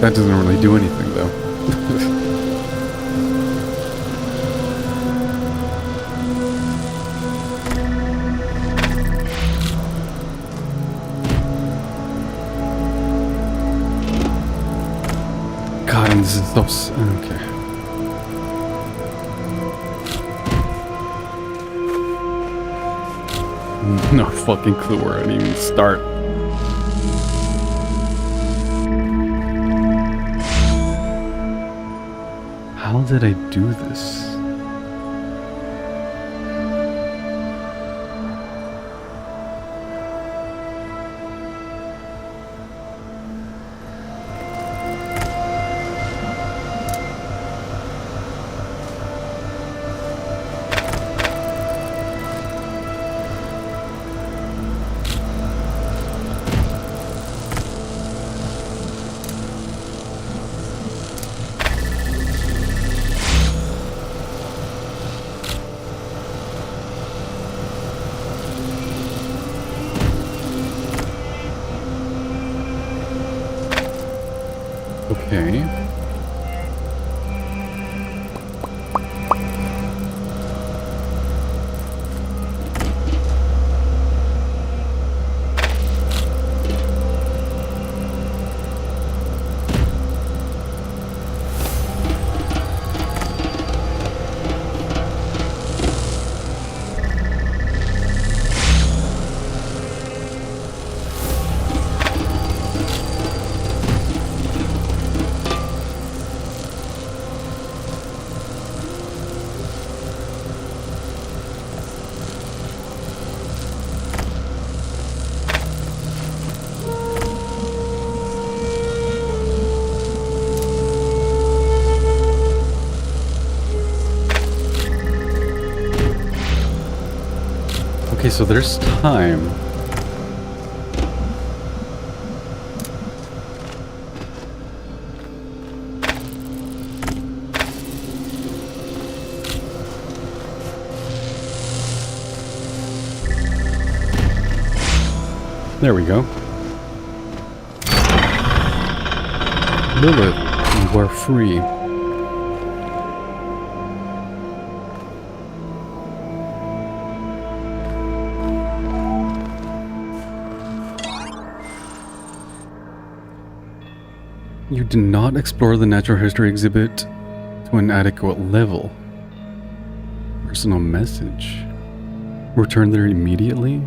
That doesn't really do anything though. God, and this is so... okay. No fucking clue where I'd even start. How did I do this? Okay. Okay, so there's time. There we go. Lilith, you are free. You did not explore the natural history exhibit to an adequate level. Personal message. Return there immediately?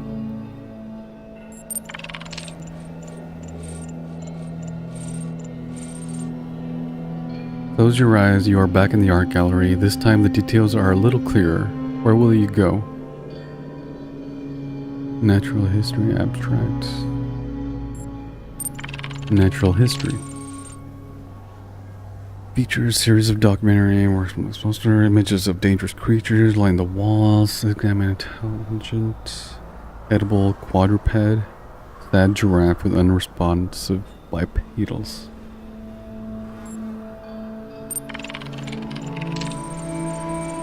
Close your eyes, you are back in the art gallery. This time the details are a little clearer. Where will you go? Natural history abstract. Natural history. Features a series of documentary works from the poster, images of dangerous creatures line the walls, examine intelligent, edible quadruped, sad giraffe with unresponsive bipedals.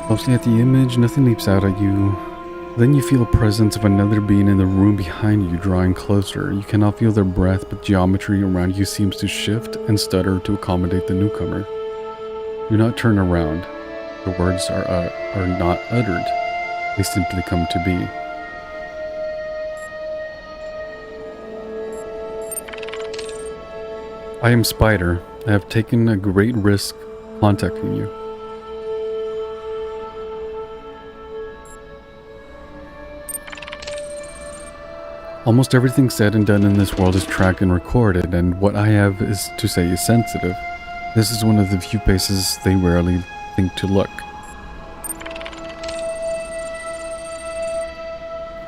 Closely at the image, nothing leaps out at you. Then you feel the presence of another being in the room behind you, drawing closer. You cannot feel their breath, but geometry around you seems to shift and stutter to accommodate the newcomer. Do not turn around. The words are not uttered. They simply come to be. I am Spider. I have taken a great risk contacting you. Almost everything said and done in this world is tracked and recorded, and what I have is to say is sensitive. This is one of the few places they rarely think to look.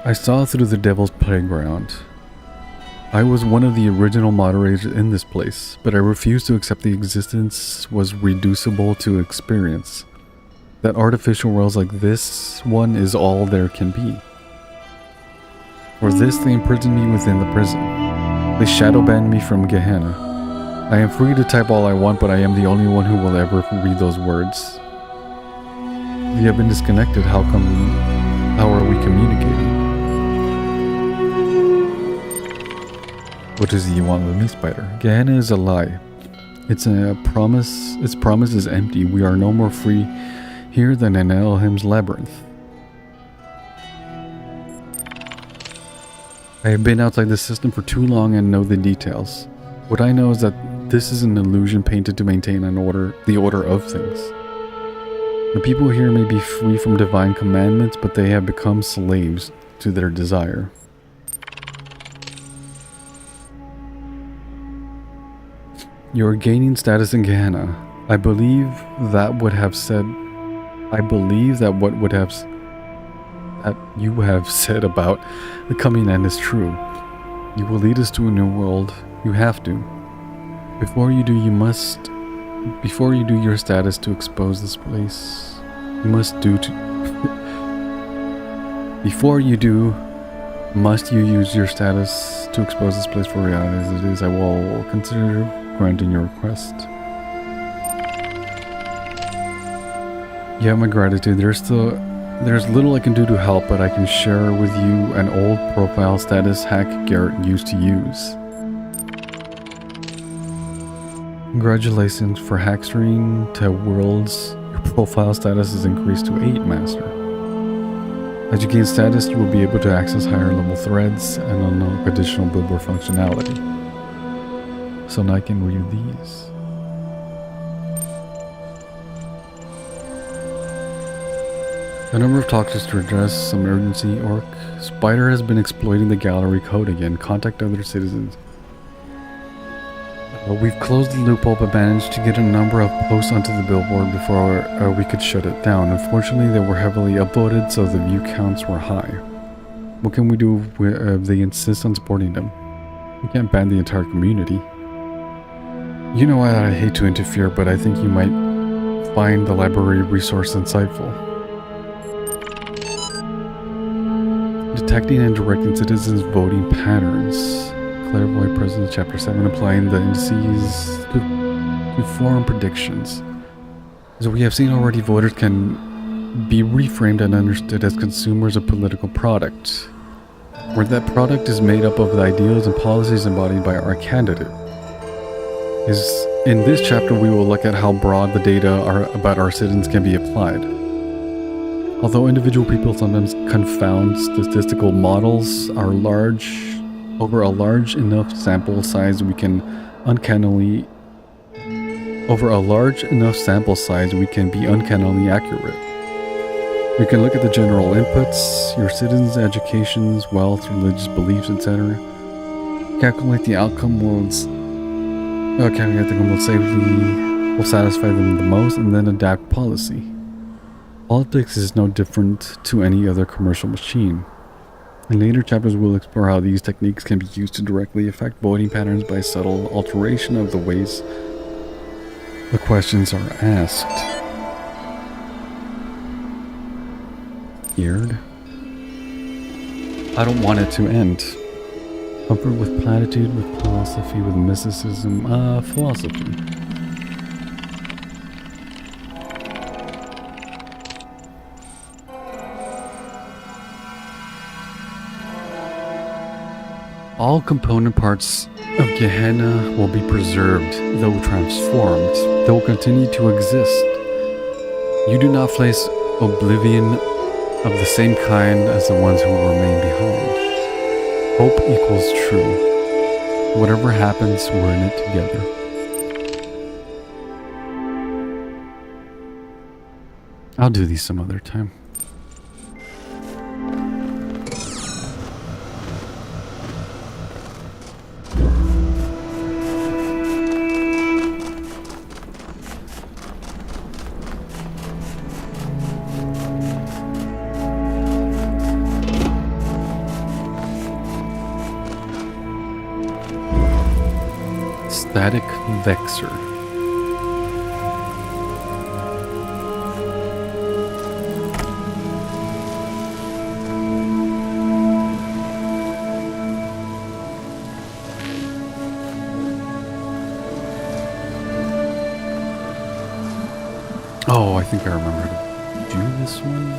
I saw through the devil's playground. I was one of the original moderators in this place, but I refused to accept the existence was reducible to experience. That artificial worlds like this one is all there can be. For this, they imprisoned me within the prison. They shadow banned me from Gehenna. I am free to type all I want, but I am the only one who will ever read those words. We have been disconnected. How are we communicating? What does he want with me, Spider? Gehenna is a lie. It's a promise. Its promise is empty. We are no more free here than in Elohim's labyrinth. I have been outside the system for too long and know the details. What I know is that this is an illusion painted to maintain the order of things. The people here may be free from divine commandments, but they have become slaves to their desire. You are gaining status in Gehenna. I believe that what you have said about the coming end is true. You will lead us to a new world. You have to. Before you do your status to expose this place, must you use your status to expose this place for reality as it is. I will consider granting your request. You have my gratitude. There's little I can do to help, but I can share with you an old profile status hack Garrett used to use. Congratulations for hackstream to worlds. Your profile status is increased to 8 master. As you gain status, you will be able to access higher level threads and unlock additional billboard functionality. So now I can read these. A number of talks to address some urgency. Orc Spider has been exploiting the gallery code again. Contact other citizens. We've closed the loophole but managed to get a number of posts onto the billboard before we could shut it down. Unfortunately, they were heavily upvoted, so the view counts were high. What can we do if they insist on supporting them? We can't ban the entire community. You know I hate to interfere, but I think you might find the library resource insightful. Detecting and directing citizens' voting patterns. Clairvoyant presence, Chapter 7, applying the indices to form predictions. So we have seen already voters can be reframed and understood as consumers of political product, where that product is made up of the ideals and policies embodied by our candidate. In this chapter, we will look at how broad the data about our citizens can be applied. Although individual people sometimes confound statistical models, over a large enough sample size we can be uncannily accurate. We can look at the general inputs, your citizens' educations, wealth, religious beliefs, etc. Calculate the outcome will satisfy them the most, and then adapt policy. Politics is no different to any other commercial machine. In later chapters, we'll explore how these techniques can be used to directly affect voting patterns by subtle alteration of the ways the questions are asked. Scared? I don't want it to end. Comfort with platitude, with philosophy, with mysticism. Philosophy. All component parts of Gehenna will be preserved, though transformed. They will continue to exist. You do not face oblivion of the same kind as the ones who will remain behind. Hope equals true. Whatever happens, we're in it together. I'll do these some other time. Static Vexer. Oh, I think I remember how to do this one.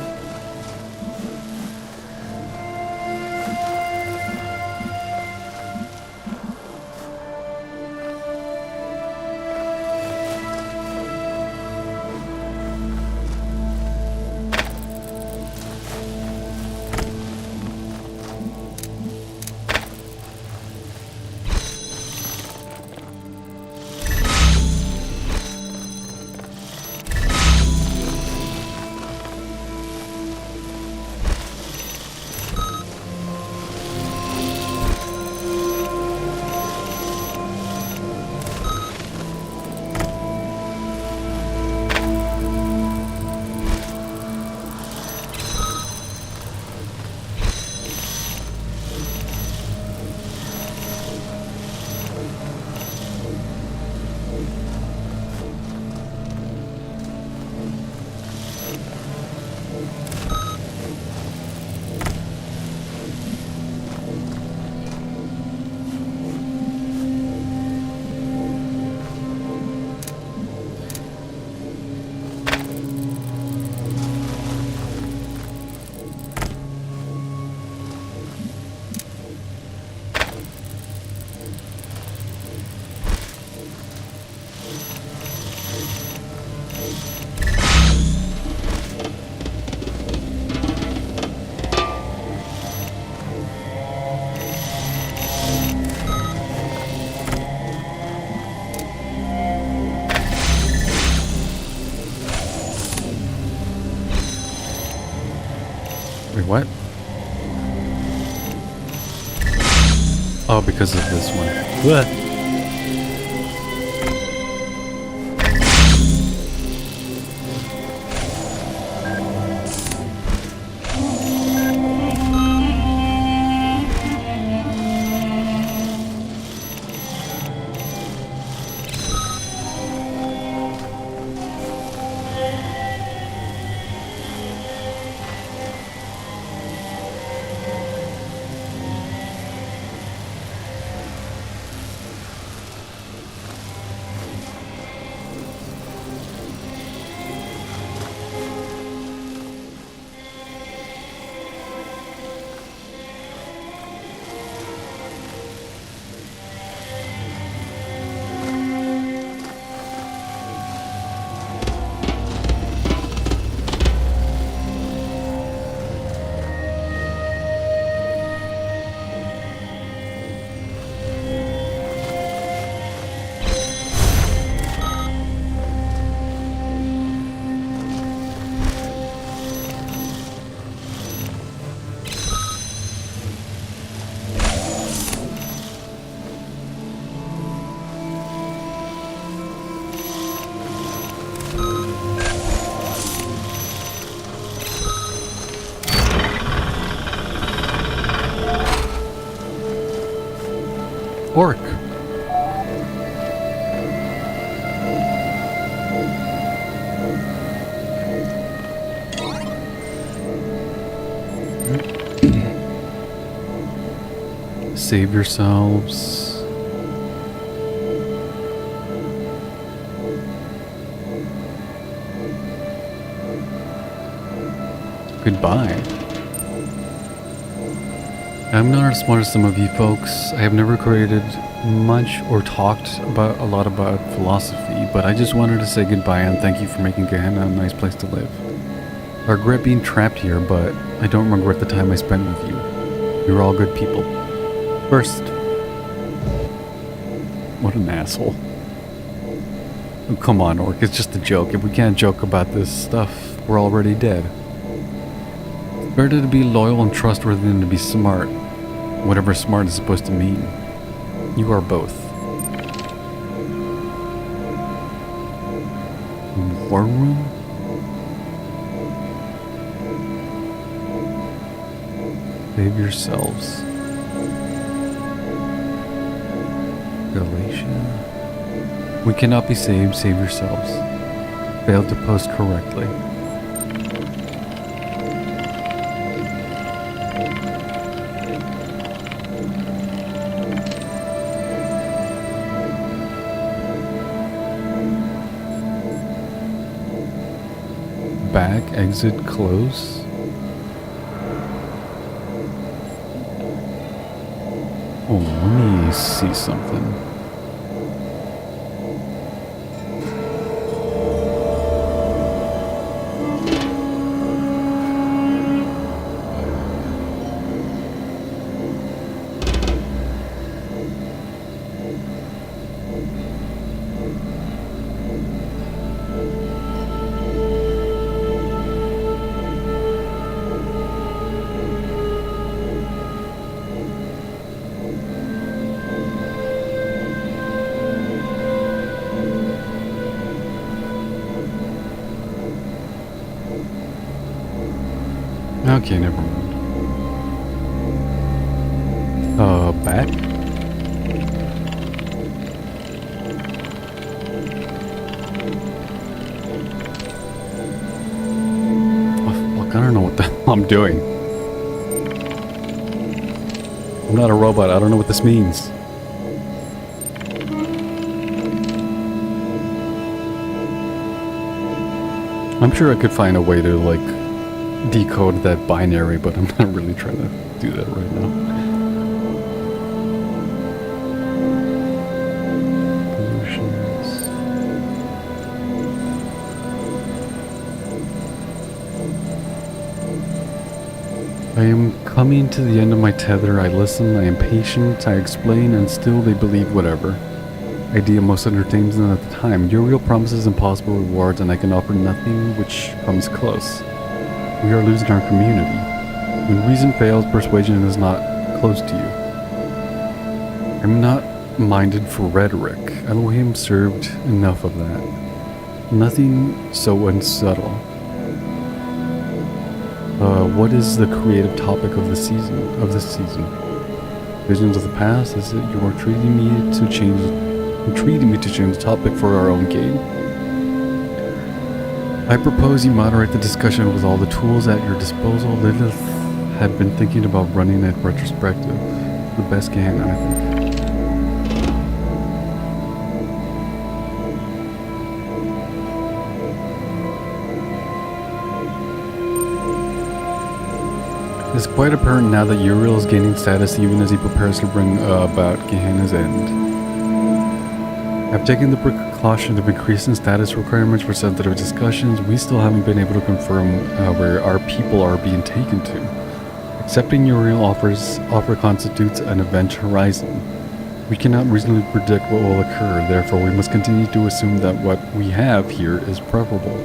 Oh, because of this one. What? Orc. Save yourselves. Goodbye. I'm not as smart as some of you folks. I have never created much or talked about a lot about philosophy, but I just wanted to say goodbye and thank you for making Gehenna a nice place to live. I regret being trapped here, but I don't regret the time I spent with you. You're all good people. First, what an asshole. Oh, come on, Orc, it's just a joke. If we can't joke about this stuff, we're already dead. It's better to be loyal and trustworthy than to be smart. Whatever smart is supposed to mean. You are both. War room? Save yourselves. Galatia. We cannot be saved, save yourselves. Failed to post correctly. Back, exit, close. Oh, let me see something. Okay, never mind. Back? Oh, fuck, I don't know what the hell I'm doing. I'm not a robot, I don't know what this means. I'm sure I could find a way to, like, decode that binary, but I'm not really trying to do that right now. Pollutions. I am coming to the end of my tether. I listen, I am patient, I explain, and still they believe whatever. Idea most entertains them at the time. Your real promises impossible rewards, and I can offer nothing which comes close. We are losing our community. When reason fails, persuasion is not close to you. I'm not minded for rhetoric. Elohim served enough of that. Nothing so unsubtle. What is the creative topic of the season? Visions of the past? Is it you're treating me to change the topic for our own game? I propose you moderate the discussion with all the tools at your disposal. Lilith had been thinking about running a retrospective. The best Gehenna, I think. It's quite apparent now that Uriel is gaining status even as he prepares to bring about Gehenna's end. I've taken the precaution of increasing status requirements for sensitive discussions. We still haven't been able to confirm where our people are being taken to. Accepting Uriel offer constitutes an event horizon. We cannot reasonably predict what will occur, therefore we must continue to assume that what we have here is preferable.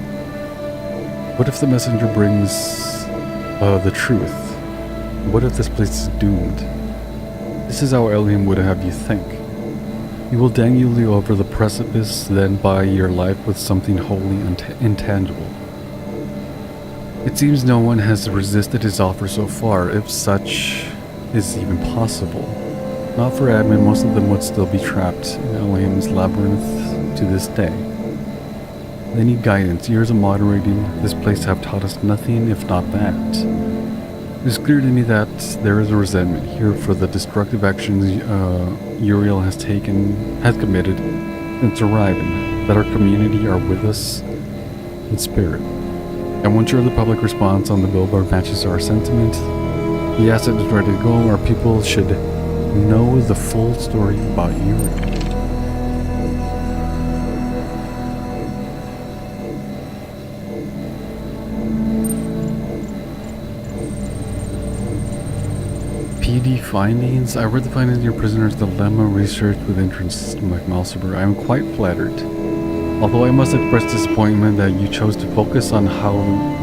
What if the messenger brings the truth? What if this place is doomed? This is how Elohim would have you think. He will dangle you over the precipice, then buy your life with something wholly intangible. It seems no one has resisted his offer so far, if such is even possible. Not for admin, most of them would still be trapped in Elohim's labyrinth to this day. They need guidance. Years of moderating this place have taught us nothing if not that. It is clear to me that there is a resentment here for the destructive actions Uriel has committed since arriving, that our community are with us in spirit. I want sure the public response on the billboard matches our sentiment. The asset is ready to go. Our people should know the full story about Uriel. PD findings. I read the findings of your prisoner's dilemma research with interest, Malsuber. I am quite flattered. Although I must express disappointment that you chose to focus on how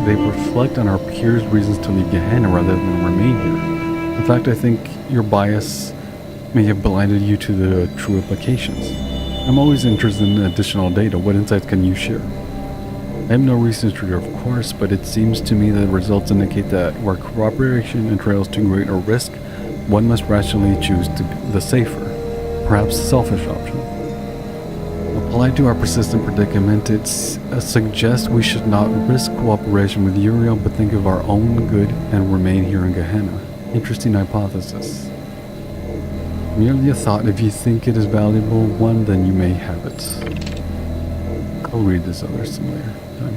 they reflect on our peers' reasons to leave Gehenna rather than remain here. In fact, I think your bias may have blinded you to the true implications. I'm always interested in additional data. What insights can you share? I am no researcher, of course, but it seems to me that the results indicate that where cooperation entails too great a risk, one must rationally choose the safer, perhaps selfish option. Applied to our persistent predicament, it suggests we should not risk cooperation with Uriel, but think of our own good and remain here in Gehenna. Interesting hypothesis. Merely a thought. If you think it is valuable one, then you may have it. I'll read this other some later time.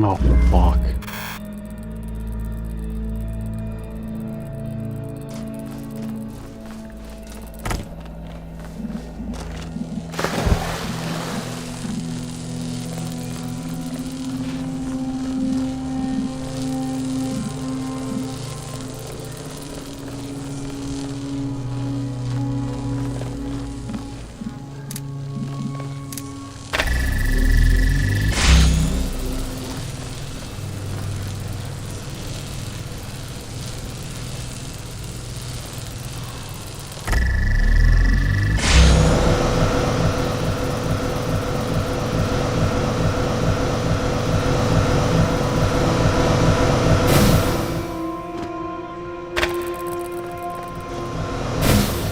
Oh, fuck.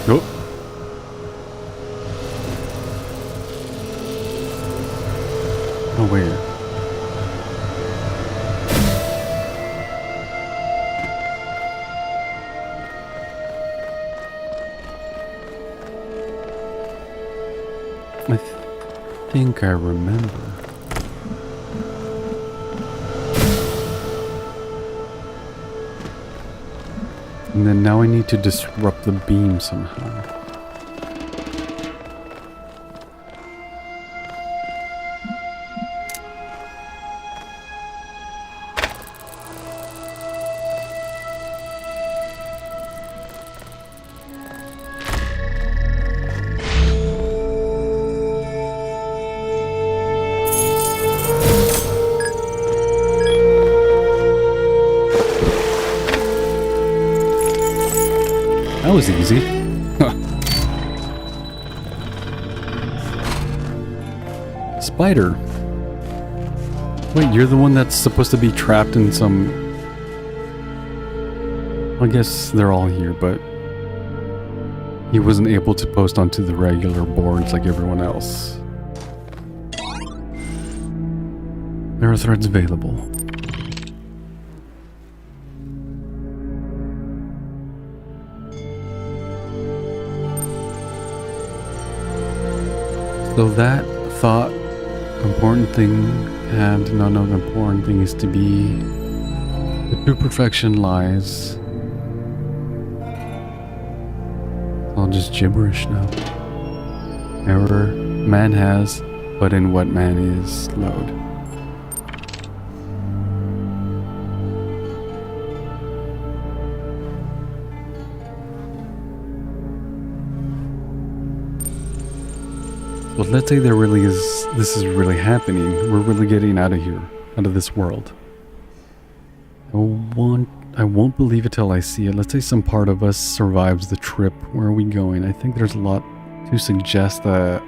Nope. Oh, wait. I think I remember. And then now I need to disrupt the beam somehow. That was easy. Spider. Wait, you're the one that's supposed to be trapped in some... I guess they're all here, but... he wasn't able to post onto the regular boards like everyone else. There are threads available. So that thought, important thing, and none of the important thing is to be the true perfection lies. All just gibberish now. Error man has, but in what man is load. But let's say there really is, this is really happening. We're really getting out of here, out of this world. I won't believe it till I see it. Let's say some part of us survives the trip. Where are we going? I think there's a lot to suggest that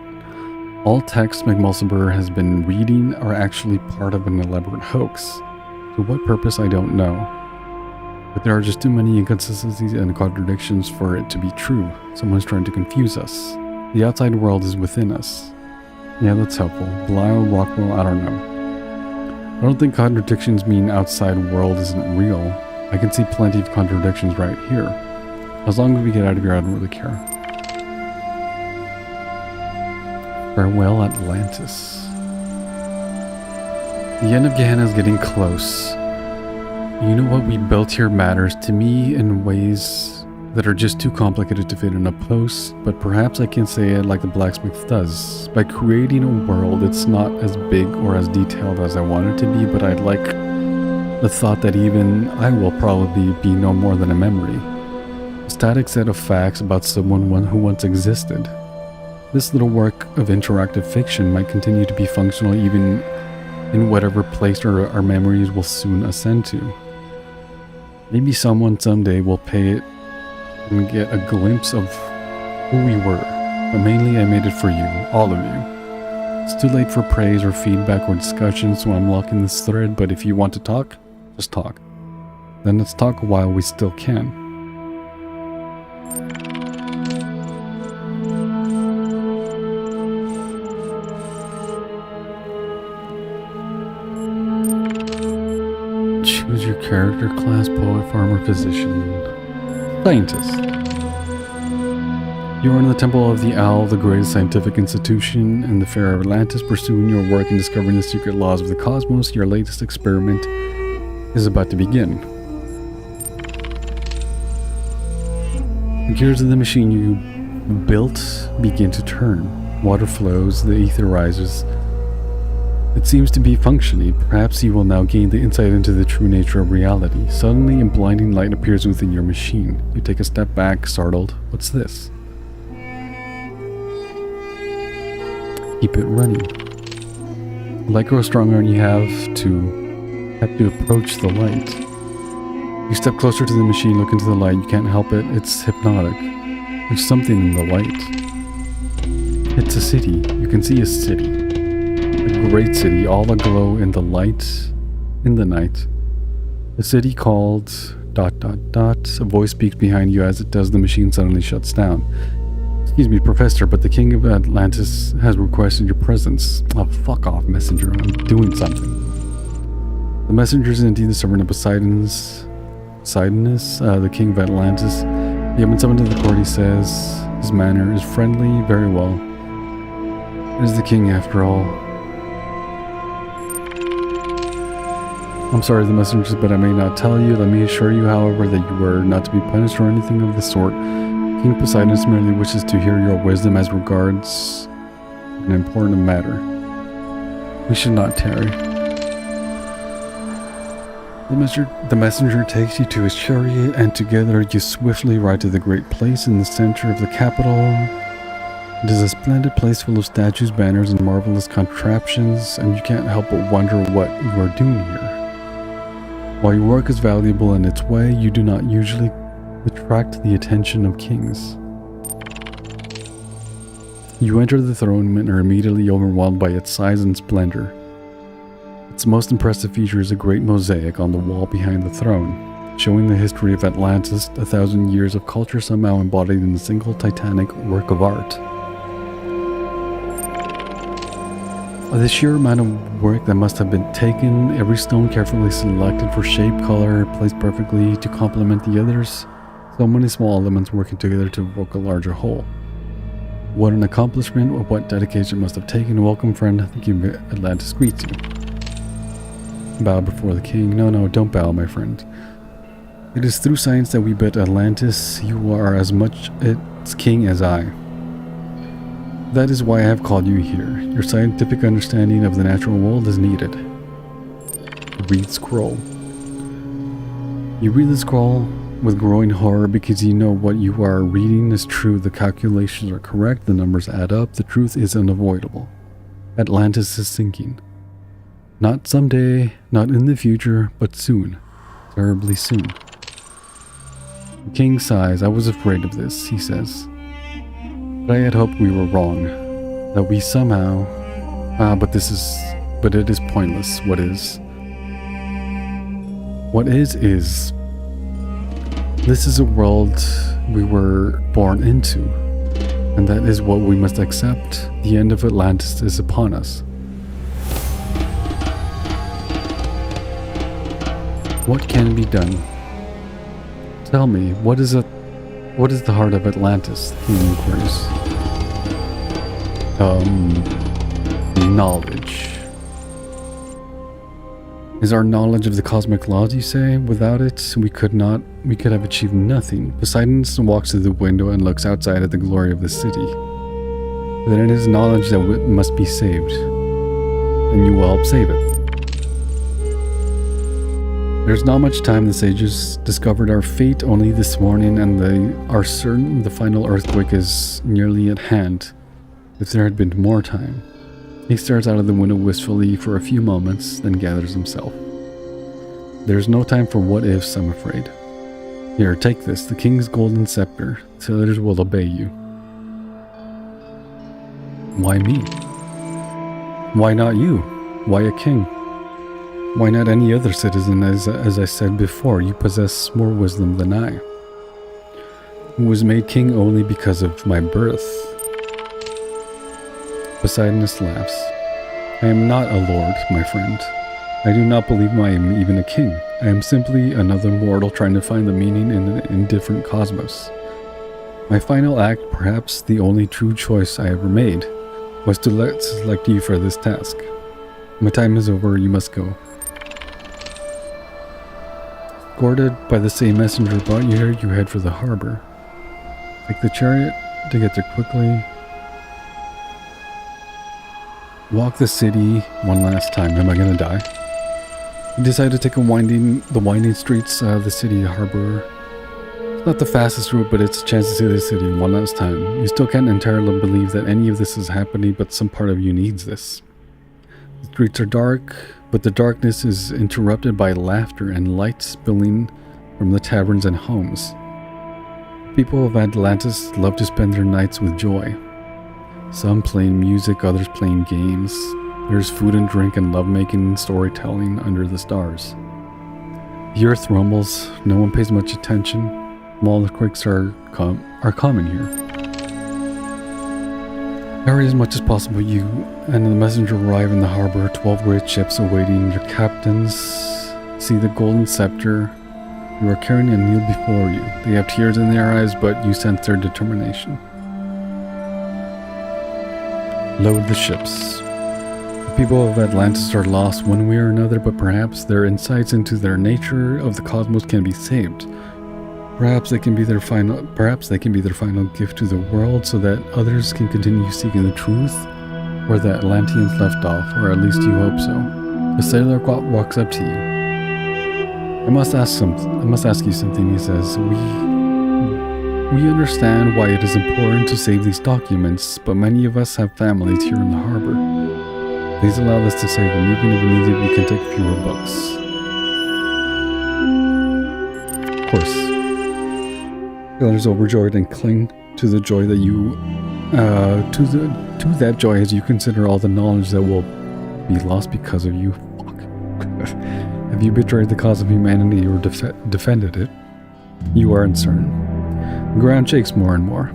all texts McMulsiber has been reading are actually part of an elaborate hoax. To what purpose, I don't know. But there are just too many inconsistencies and contradictions for it to be true. Someone's trying to confuse us. The outside world is within us. Yeah, that's helpful. Belial, Rockwell, I don't know. I don't think contradictions mean outside world isn't real. I can see plenty of contradictions right here. As long as we get out of here, I don't really care. Farewell, Atlantis. The end of Gehenna is getting close. You know what we built here matters to me in ways that are just too complicated to fit in a post, but perhaps I can say it like the blacksmith does. By creating a world, it's not as big or as detailed as I want it to be, but I like the thought that even I will probably be no more than a memory. A static set of facts about someone who once existed. This little work of interactive fiction might continue to be functional even in whatever place our memories will soon ascend to. Maybe someone someday will pay it and get a glimpse of who we were, but mainly I made it for you, all of you. It's too late for praise or feedback or discussion, so I'm locking this thread, but if you want to talk, just talk. Then let's talk while we still can. Choose your character class, poet, farmer, physician. Scientist. You are in the Temple of the Owl, the greatest scientific institution in the fair of Atlantis, pursuing your work in discovering the secret laws of the cosmos. Your latest experiment is about to begin. The gears of the machine you built begin to turn. Water flows, the ether rises. It seems to be functioning. Perhaps you will now gain the insight into the true nature of reality. Suddenly, a blinding light appears within your machine. You take a step back, startled. What's this? Keep it running. The light grows stronger and you have to approach the light. You step closer to the machine, look into the light. You can't help it. It's hypnotic. There's something in the light. It's a city. You can see a city. A great city, all aglow in the light, in the night. A city called ... A voice speaks behind you. As it does, the machine suddenly shuts down. Excuse me, Professor, but the King of Atlantis has requested your presence. Oh, fuck off, messenger. I'm doing something. The messenger is indeed the servant of Poseidonus, the King of Atlantis. You have been summoned to the court, he says. His manner is friendly, very well. It is the king, after all. I'm sorry, the messengers, but I may not tell you. Let me assure you, however, that you are not to be punished or anything of the sort. King Poseidon merely wishes to hear your wisdom as regards an important matter. We should not tarry. The messenger takes you to his chariot, and together you swiftly ride to the great place in the center of the capital. It is a splendid place full of statues, banners, and marvelous contraptions, and you can't help but wonder what you are doing here. While your work is valuable in its way, you do not usually attract the attention of kings. You enter the throne and are immediately overwhelmed by its size and splendor. Its most impressive feature is a great mosaic on the wall behind the throne, showing the history of Atlantis, 1,000 years of culture somehow embodied in a single titanic work of art. The sheer amount of work that must have been taken, every stone carefully selected for shape, color, placed perfectly to complement the others, so many small elements working together to evoke a larger whole. What an accomplishment, or what dedication must have taken. Welcome, friend. The King of Atlantis greets you. Bow before the king. No, don't bow, my friend. It is through science that we built Atlantis. You are as much its king as I. That is why I have called you here. Your scientific understanding of the natural world is needed. Read scroll. You read the scroll with growing horror because you know what you are reading is true. The calculations are correct, the numbers add up, the truth is unavoidable. Atlantis is sinking. Not someday, not in the future, but soon. Terribly soon. The king sighs. I was afraid of this, he says. But I had hoped we were wrong. That we somehow... but it is pointless. What is? What is. This is a world we were born into. And that is what we must accept. The end of Atlantis is upon us. What can be done? Tell me, what is the heart of Atlantis? He inquires. Knowledge. Is our knowledge of the cosmic laws, you say? Without it, we could have achieved nothing. Poseidon walks to the window and looks outside at the glory of the city. Then it is knowledge that must be saved. And you will help save it. There's not much time. The sages discovered our fate only this morning, and they are certain the final earthquake is nearly at hand. If there had been more time. He stares out of the window wistfully for a few moments, then gathers himself. There's no time for what-ifs, I'm afraid. Here, take this, the king's golden scepter. Sailors will obey you. Why me? Why not you? Why a king? Why not any other citizen? As I said before, you possess more wisdom than I. Who was made king only because of my birth. Poseidonus laughs. I am not a lord, my friend. I do not believe I am even a king. I am simply another mortal trying to find the meaning in an indifferent cosmos. My final act, perhaps the only true choice I ever made, was to select you for this task. My time is over, you must go. Escorted by the same messenger who brought you here, you head for the harbor. Take the chariot to get there quickly. Walk the city one last time. Am I gonna die? You decide to take the winding streets of the city harbor. It's not the fastest route, but it's a chance to see the city one last time. You still can't entirely believe that any of this is happening, but some part of you needs this. The streets are dark, but the darkness is interrupted by laughter and light spilling from the taverns and homes. People of Atlantis love to spend their nights with joy. Some playing music, others playing games. There's food and drink and lovemaking and storytelling under the stars. The earth rumbles, no one pays much attention. Small earthquakes are common here. Hurry as much as possible, you and the messenger arrive in the harbor. 12 great ships awaiting your captains. See the golden scepter. You are carrying a kneel before you. They have tears in their eyes, but you sense their determination. Load the ships. The people of Atlantis are lost one way or another, but perhaps their insights into their nature of the cosmos can be saved. Perhaps they can be their final gift to the world, so that others can continue seeking the truth where the Atlanteans left off, or at least you hope so. A sailor walks up to you. I must ask you something, he says. We understand why it is important to save these documents, but many of us have families here in the harbor. Please allow us to save them, even if it means that we can take fewer books. Of course. Sailors overjoyed and cling to the joy that you, to that joy as you consider all the knowledge that will be lost because of you. Fuck. Have you betrayed the cause of humanity or defended it? You are uncertain. The ground shakes more and more.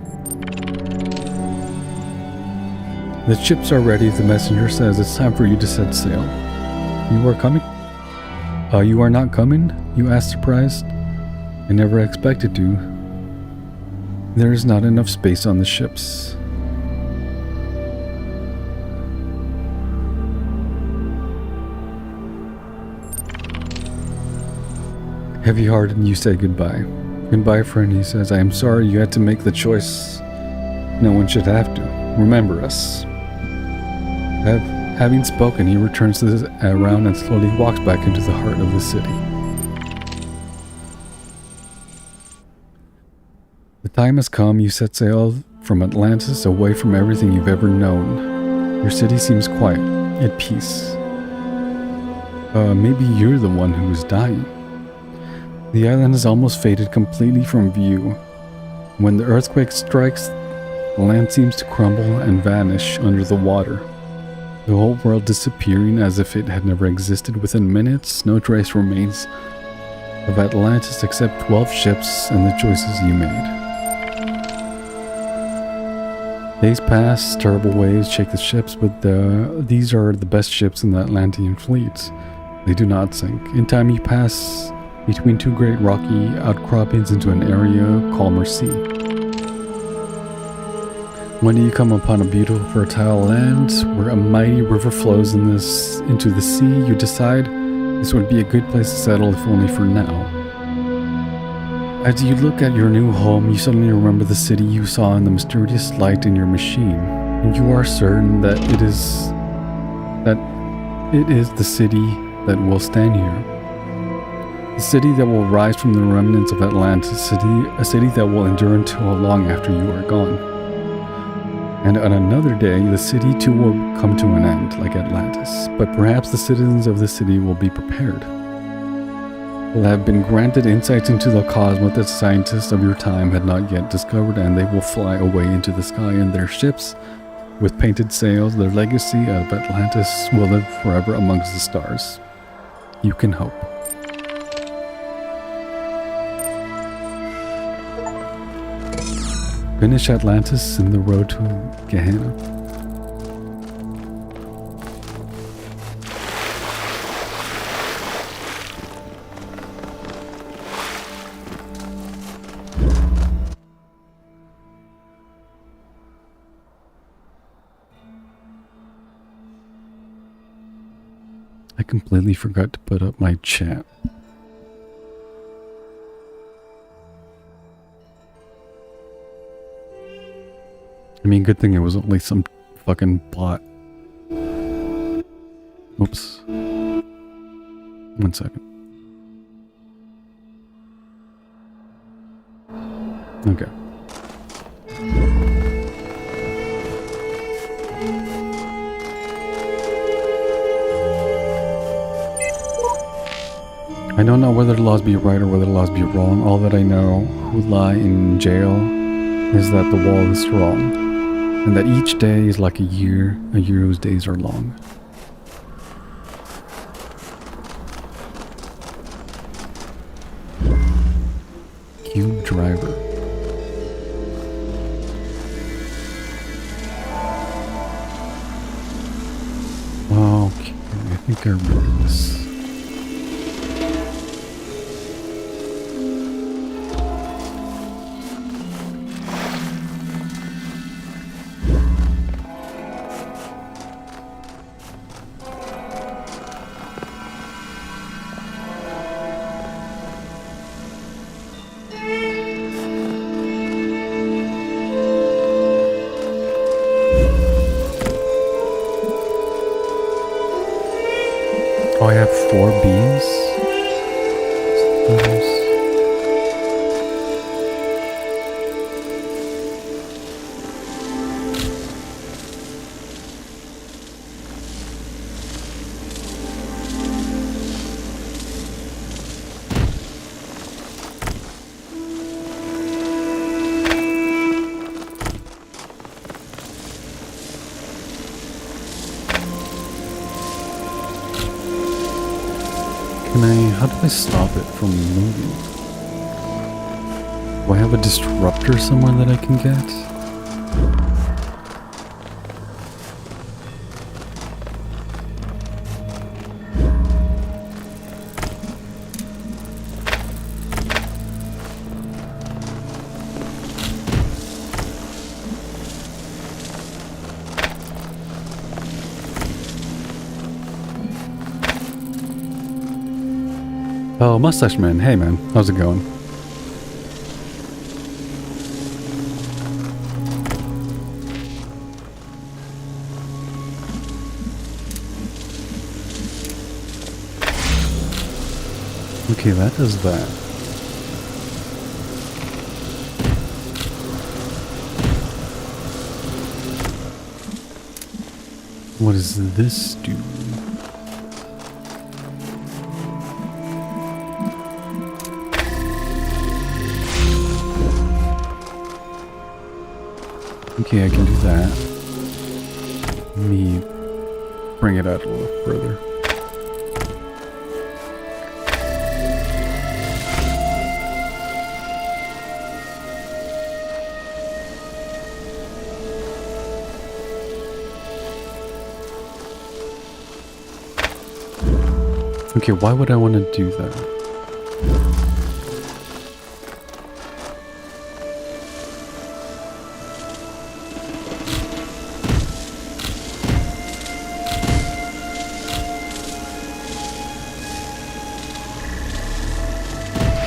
The ships are ready. The messenger says it's time for you to set sail. You are coming? You are not coming? You asked, surprised. I never expected to. There is not enough space on the ships. Heavy-hearted, you say goodbye. Goodbye, friend, he says. I am sorry you had to make the choice. No one should have to. Remember us. Having spoken, he returns around and slowly walks back into the heart of the city. The time has come. You set sail from Atlantis, away from everything you've ever known. Your city seems quiet, at peace. Maybe you're the one who is dying. The island has almost faded completely from view. When the earthquake strikes, the land seems to crumble and vanish under the water. The whole world disappearing as if it had never existed. Within minutes, no trace remains of Atlantis except 12 ships and the choices you made. Days pass, terrible waves shake the ships, but these are the best ships in the Atlantean fleet. They do not sink. In time you pass between two great rocky outcroppings into an area calmer sea. One day you come upon a beautiful fertile land where a mighty river flows into the sea. You decide this would be a good place to settle if only for now. As you look at your new home, you suddenly remember the city you saw in the mysterious light in your machine, and you are certain that it is the city that will stand here. The city that will rise from the remnants of Atlantis, a city that will endure until long after you are gone. And on another day, the city too will come to an end, like Atlantis, but perhaps the citizens of the city will be prepared. Will have been granted insights into the cosmos that scientists of your time had not yet discovered, and they will fly away into the sky in their ships with painted sails. Their legacy of Atlantis will live forever amongst the stars. You can hope. Finish Atlantis in the road to Gehenna. I completely forgot to put up my chat. I mean, good thing it was only some fucking bot. Oops. 1 second. Okay. I don't know whether the laws be right or whether the laws be wrong. All that I know who lie in jail is that the wall is strong. And that each day is like a year whose days are long. Cube driver. Okay, I think I remember this. Oh, I have I stop it from moving? Do I have a disruptor somewhere that I can get? Oh, Mustache Man. Hey, man. How's it going? Okay, that does that. What does this do? Okay, I can do that. Let me bring it out a little further. Okay, why would I want to do that?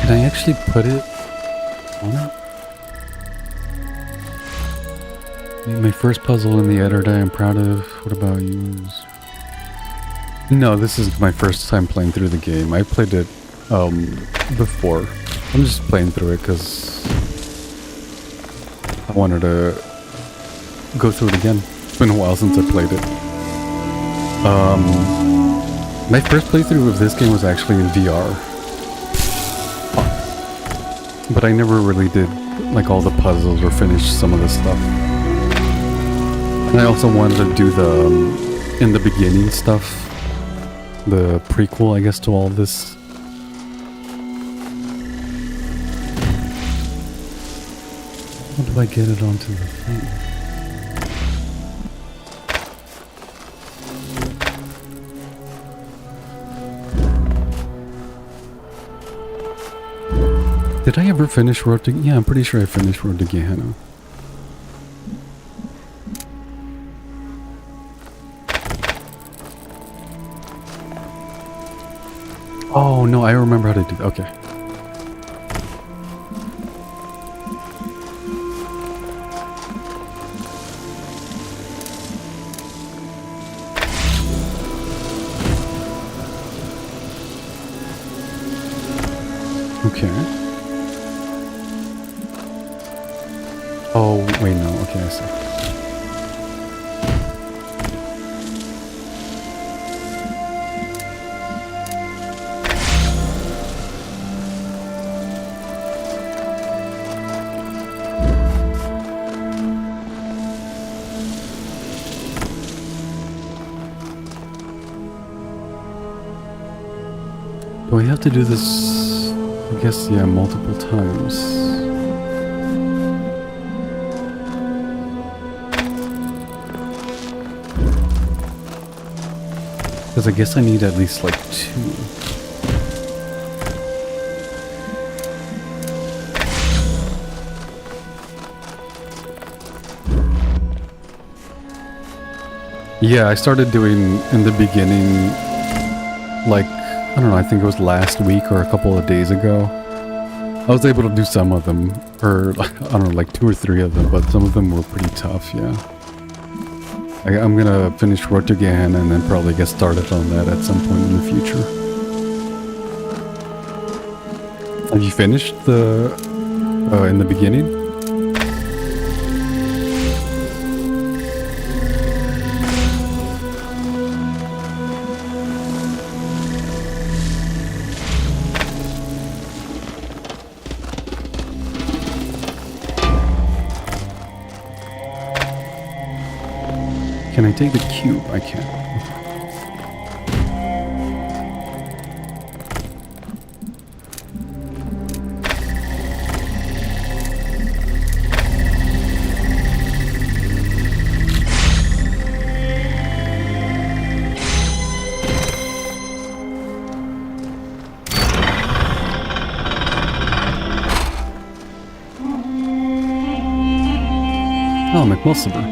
Can I actually put it on it? My first puzzle in the editor I'm proud of. What about yours? No, this is my first time playing through the game. I played it before. I'm just playing through it because I wanted to go through it again. It's been a while since I played it. My first playthrough of this game was actually in VR. But I never really did like all the puzzles or finish some of the stuff. And I also wanted to do the in the beginning stuff. The prequel, I guess, to all this. How do I get it onto the thing? Did I ever finish Road to... Yeah, I'm pretty sure I finished Road to Gehenna. Oh, no, I remember how to do that. Okay. Okay. Oh, wait, no. Okay, I see. Do I have to do this, I guess, yeah, multiple times? Because I guess I need at least like 2. Yeah, I started doing in the beginning, like, I don't know, I think it was last week or a couple of days ago. I was able to do some of them, or I don't know, like 2 or 3 of them, but some of them were pretty tough, yeah. I'm gonna finish Road to Gehenna and then probably get started on that at some point in the future. Have you finished the, in the beginning? Can I take the cube? I can. Oh, McMulsiver.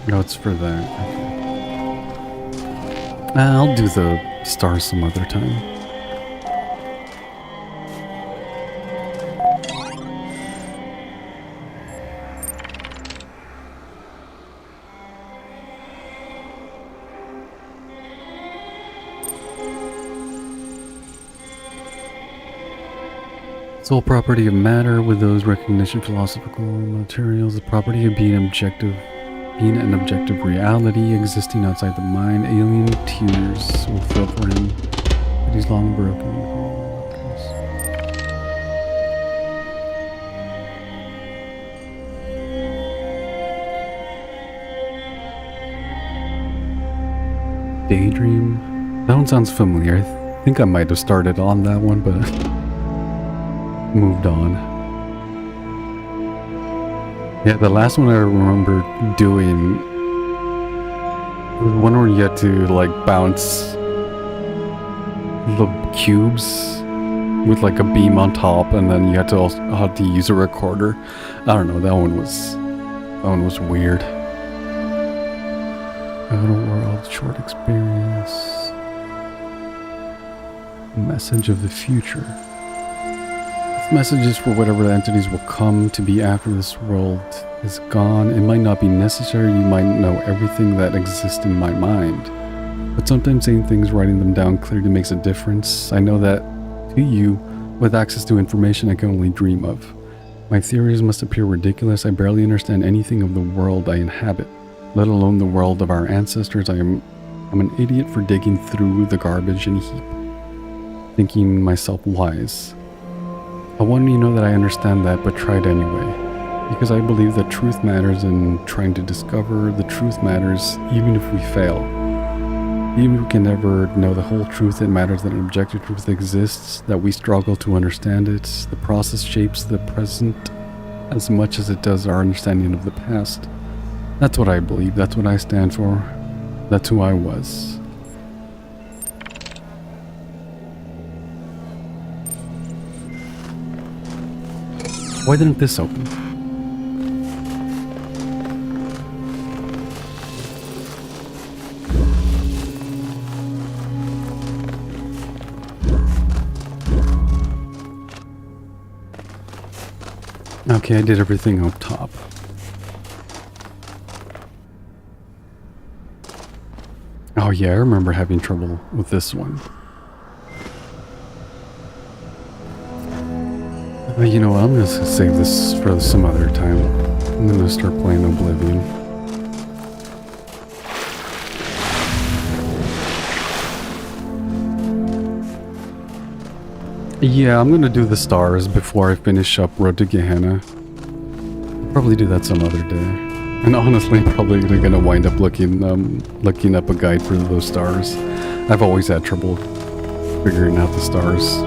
No, it's for that. Okay. I'll do the stars some other time. Sole property of matter with those recognition philosophical materials, the property of being an objective reality existing outside the mind. Alien tears will fill for him, but he's long broken. Daydream? That one sounds familiar. I think I might have started on that one, but moved on. Yeah, the last one I remember doing was one where you had to like bounce the cubes with like a beam on top, and then you had to also have to use a recorder. I don't know, that one was weird. Outer world, short experience. Message of the future. Messages for whatever entities will come to be after this world is gone. It might not be necessary, you might know everything that exists in my mind. But sometimes saying things, writing them down clearly makes a difference. I know that to you, with access to information I can only dream of. My theories must appear ridiculous. I barely understand anything of the world I inhabit, let alone the world of our ancestors. I'm an idiot for digging through the garbage and heap, thinking myself wise. I want you to know that I understand that, but try it anyway. Because I believe that truth matters, and trying to discover the truth matters even if we fail. Even if we can never know the whole truth, it matters that an objective truth exists, that we struggle to understand it. The process shapes the present as much as it does our understanding of the past. That's what I believe, that's what I stand for, that's who I was. Why didn't this open? Okay, I did everything up top. Oh yeah, I remember having trouble with this one. You know what, I'm gonna save this for some other time. I'm gonna start playing Oblivion. Yeah, I'm gonna do the stars before I finish up Road to Gehenna. I'll probably do that some other day. And honestly, I'm probably gonna wind up looking up a guide for those stars. I've always had trouble figuring out the stars.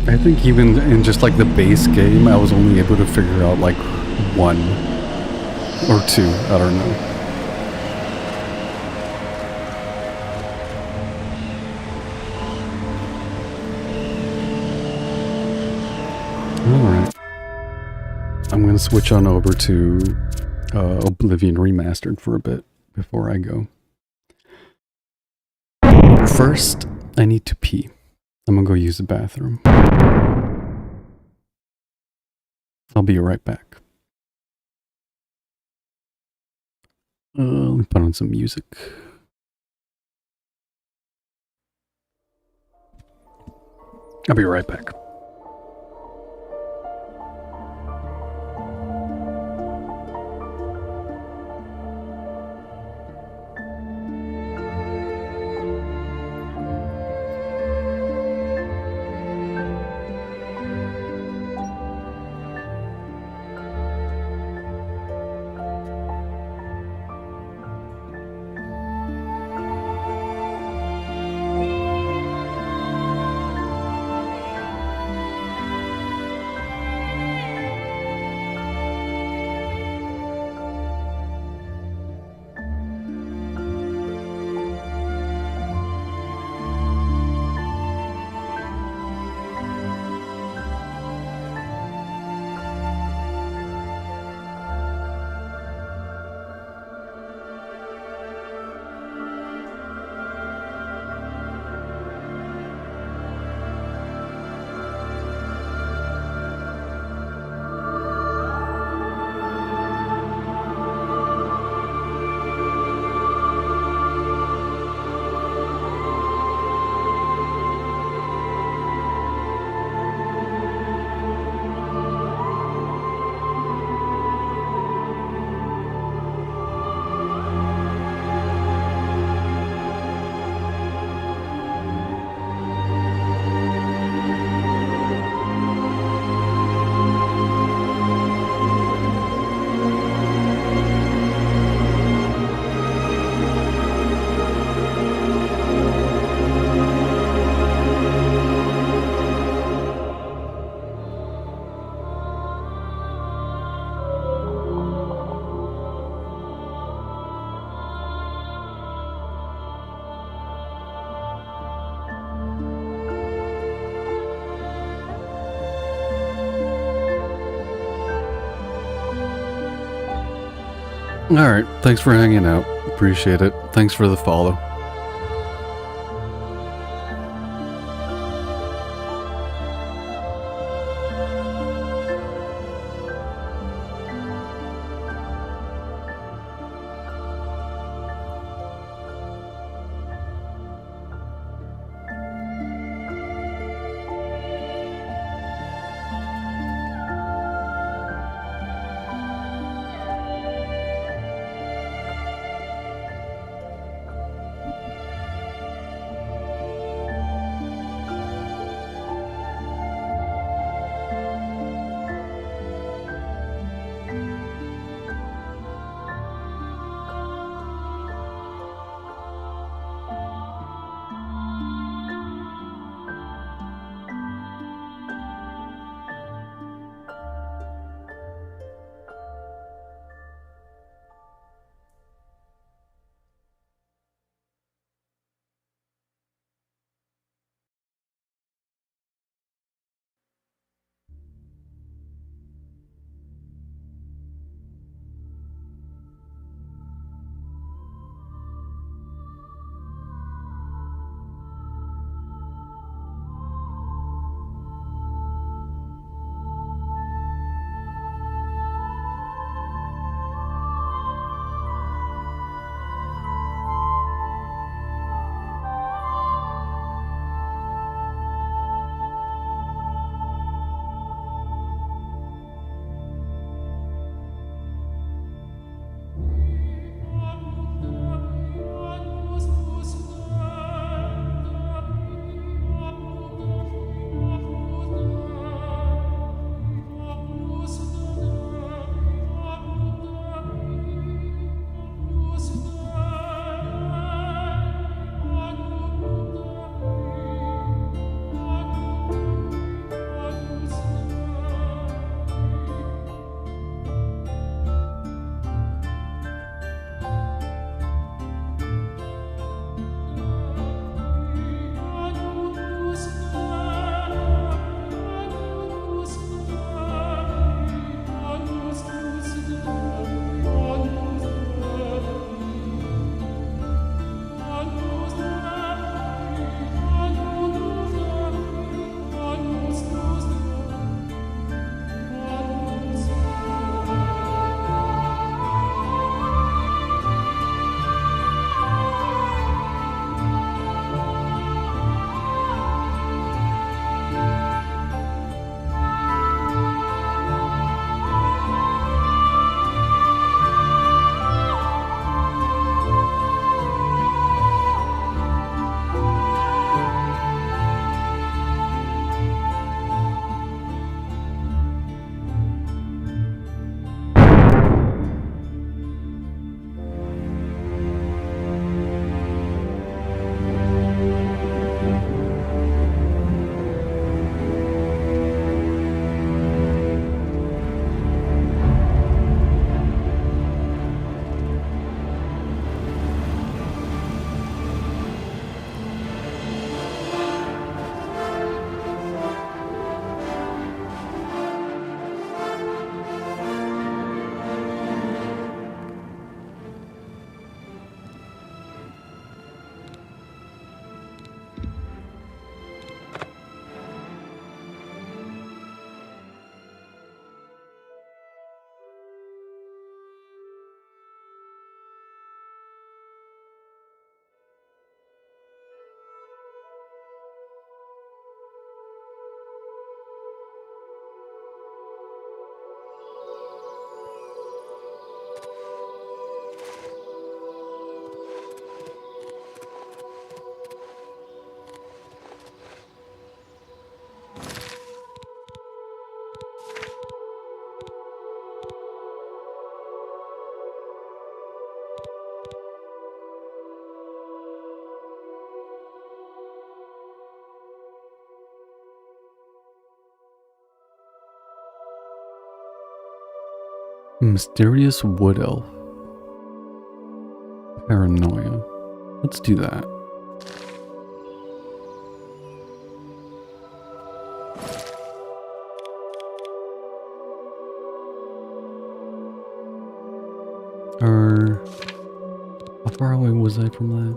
I think even in just like the base game, I was only able to figure out like one or two, I don't know. Alright. I'm gonna switch on over to Oblivion Remastered for a bit before I go. First, I need to pee. I'm gonna go use the bathroom. I'll be right back. Let me put on some music. I'll be right back. Alright, thanks for hanging out. Appreciate it. Thanks for the follow. Mysterious Wood Elf. Paranoia. Let's do that. far away was I from that?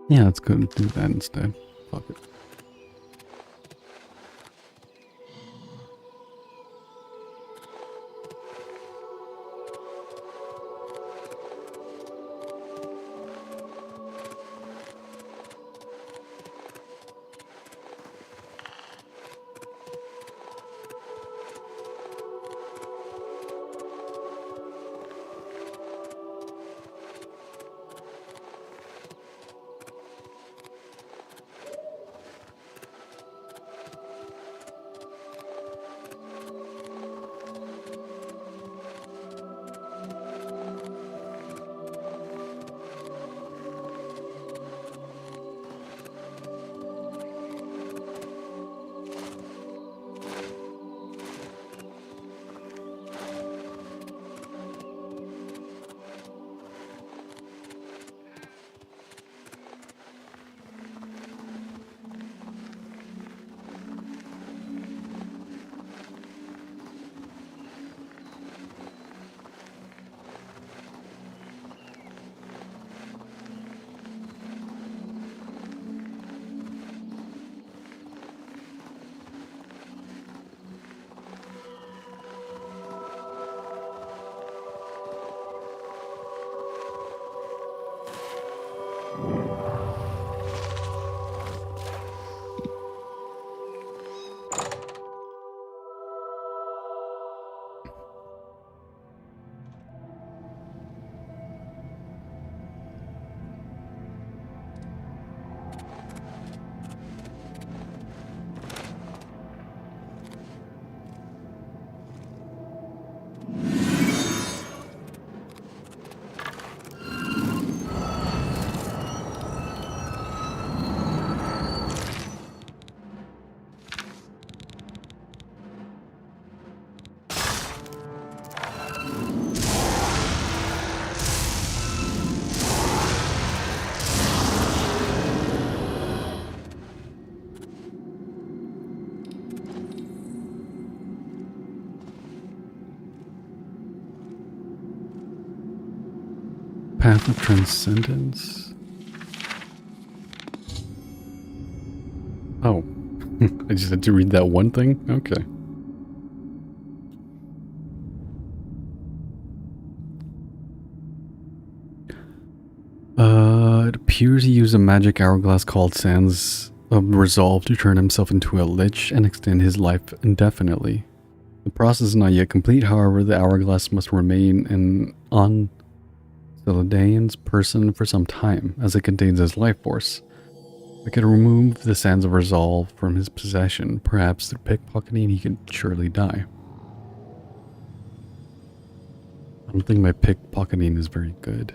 Yeah, let's go do that instead. Fuck it. Path of Transcendence. Oh, I just had to read that one thing? Okay. It appears he used a magic hourglass called Sands of Resolve to turn himself into a lich and extend his life indefinitely. The process is not yet complete, however, the hourglass must remain on Celadaian's person for some time, as it contains his life force. I could remove the Sands of Resolve from his possession. Perhaps through pickpocketing he could surely die. I don't think my pickpocketing is very good.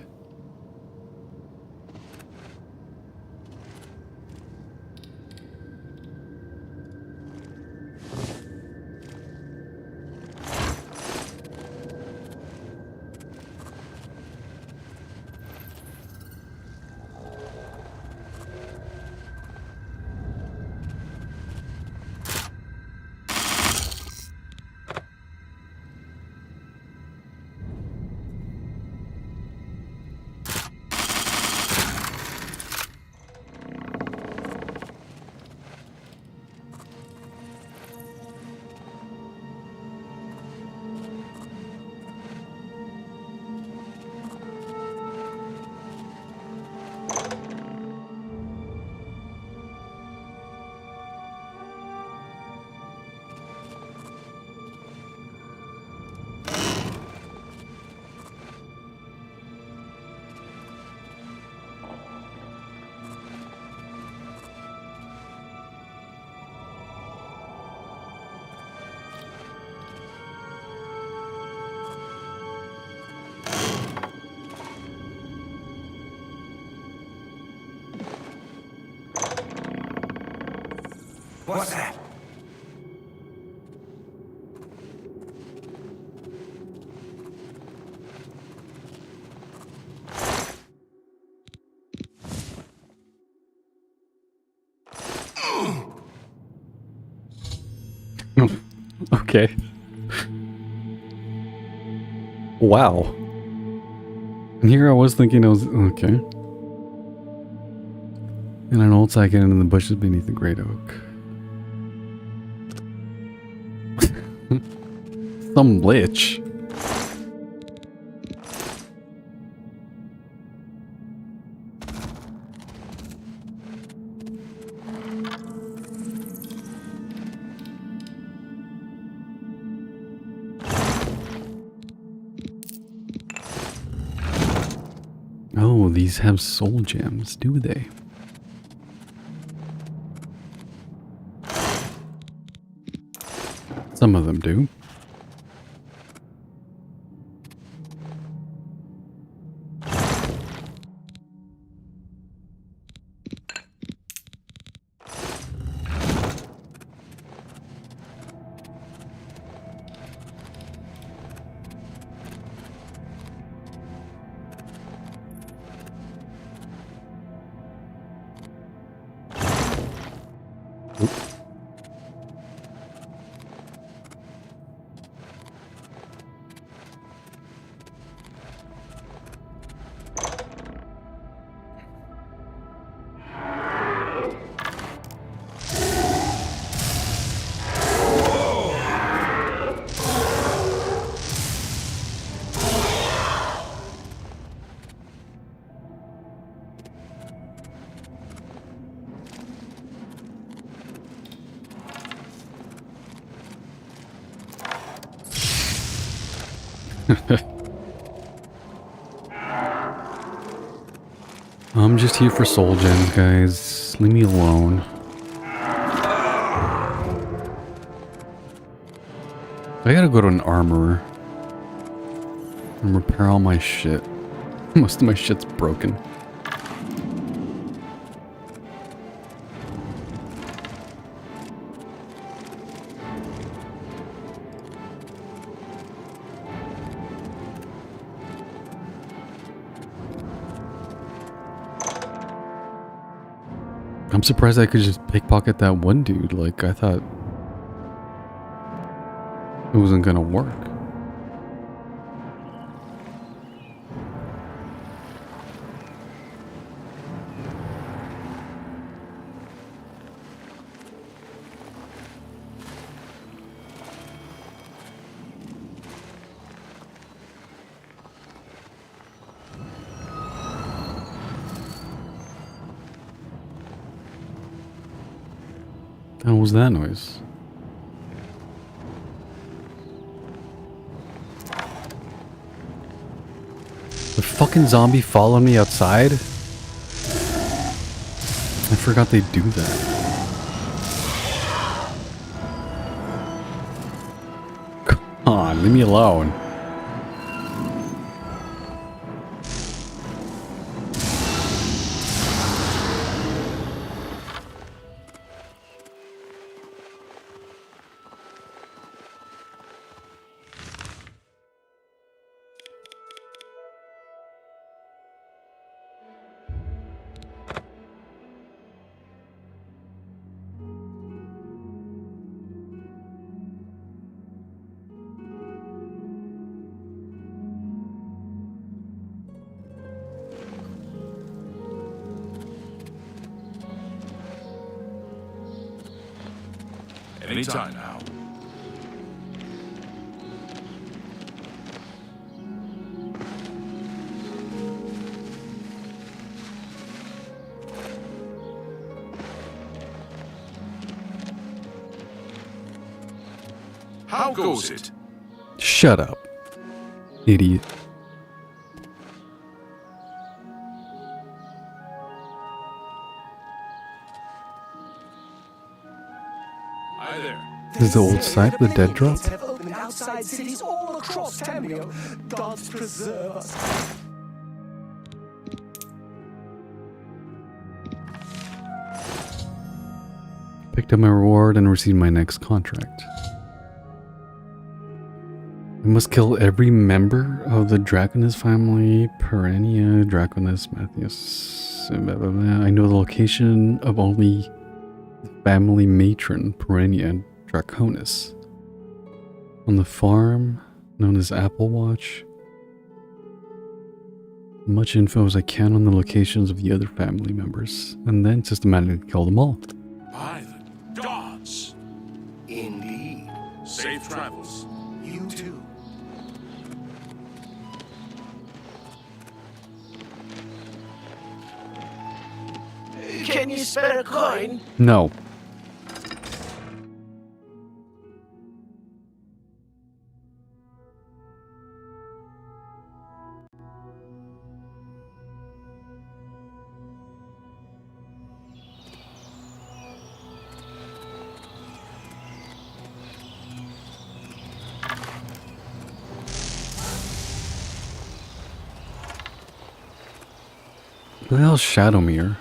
What's that? Okay. Wow. And here I was thinking I was okay. And an old second in the bushes beneath the great oak. Some lich. Oh, these have soul gems, do they? Some of them do. I'm just here for soul gems, guys. Leave me alone. I gotta go to an armorer and repair all my shit. Most of my shit's broken. I'm surprised I could just pickpocket that one dude. Like, I thought it wasn't gonna work. What was that noise? The fucking zombie followed me outside? I forgot they do that. Come on, leave me alone. Anytime now. How goes it? Shut up, idiot. Hi there. This is the old site, the dead drop. Have opened outside cities all across Tamrio. Gods preserve us. Picked up my reward and received my next contract. I must kill every member of the Draconis family, Perennia, Draconis, Matthias, blah, blah, blah. I know the location of only the family matron, Perennia Draconis. On the farm, known as Apple Watch. much info as I can on the locations of the other family members, and then systematically kill them all. By the gods! Indeed. Safe travels. You too. Can you spare a coin? No. Who the hell's Shadowmere?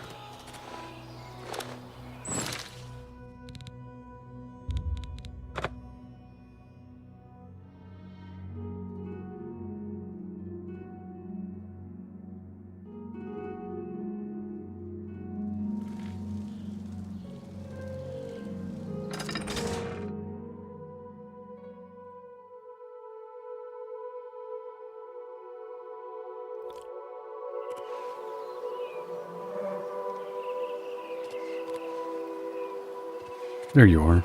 There you are.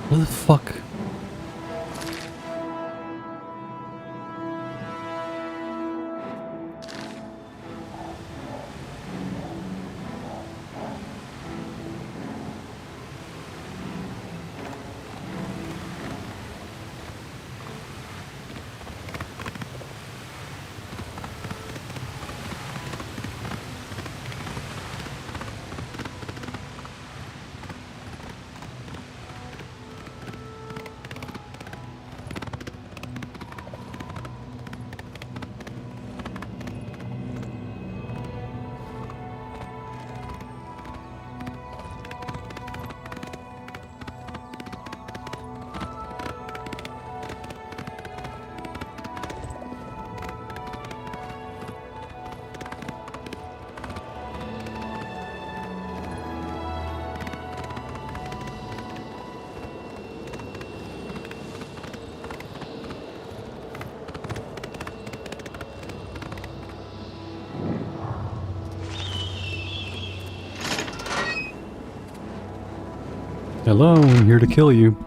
What the fuck? Hello, I'm here to kill you.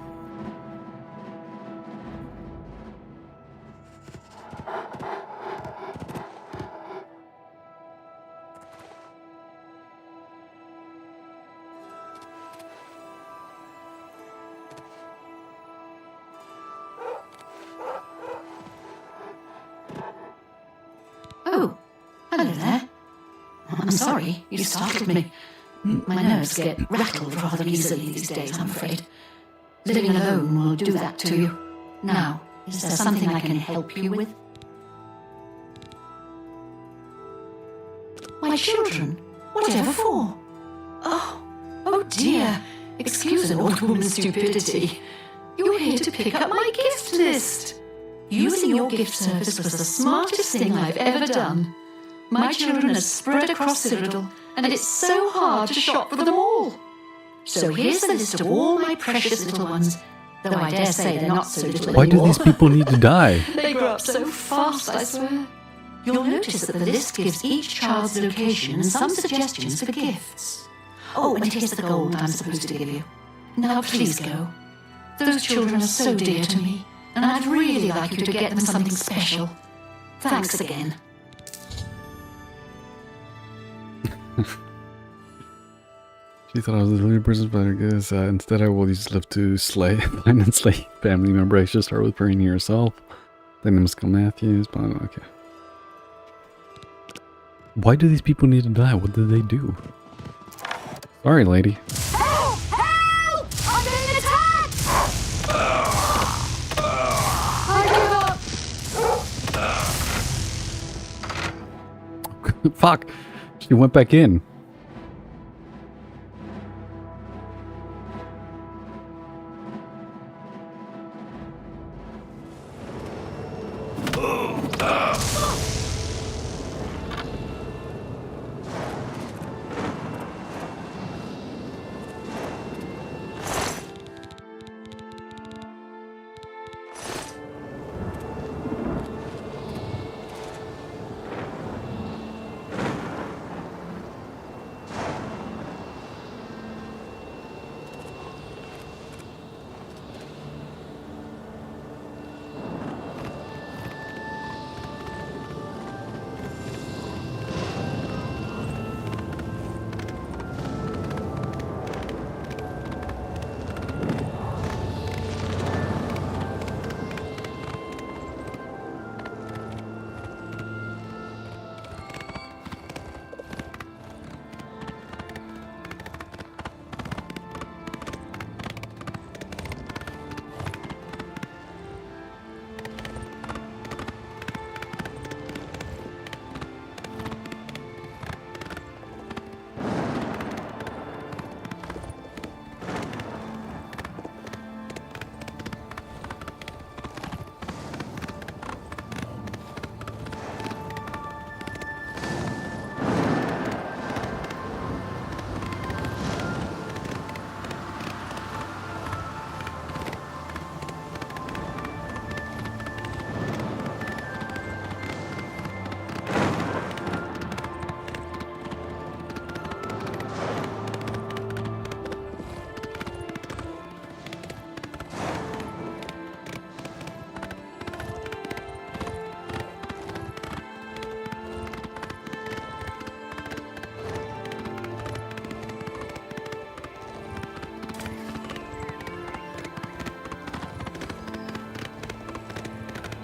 Oh, hello there. I'm sorry, you startled me. My nerves get rattled rather easily these days, I'm afraid. Living alone will do that to you. Now, is there something I can help you with? My children? Whatever for? Oh dear. Excuse an old woman's stupidity. You're here to pick up my gift list. Using your gift service was the smartest thing I've ever done. My children are spread across Cyrodiil, and it's so hard to shop for them all. So here's the list of all my precious little ones, though I dare say they're not so little Why do anymore. these people need to die? They grow up so fast, I swear. You'll notice that the list gives each child's location and some suggestions for gifts. Oh, and here's the gold I'm supposed to give you. Now please go. Those children are so dear to me, and I'd really like you to get them something special. Thanks again. She thought I was a little person, but I guess instead I will just live to find and slay family member. I should start with praying to yourself. Then I'm Skull Matthews, but okay. Why do these people need to die? What did they do? Sorry, lady. Help! Help! I'm being attacked! I give up! Fuck! She went back in.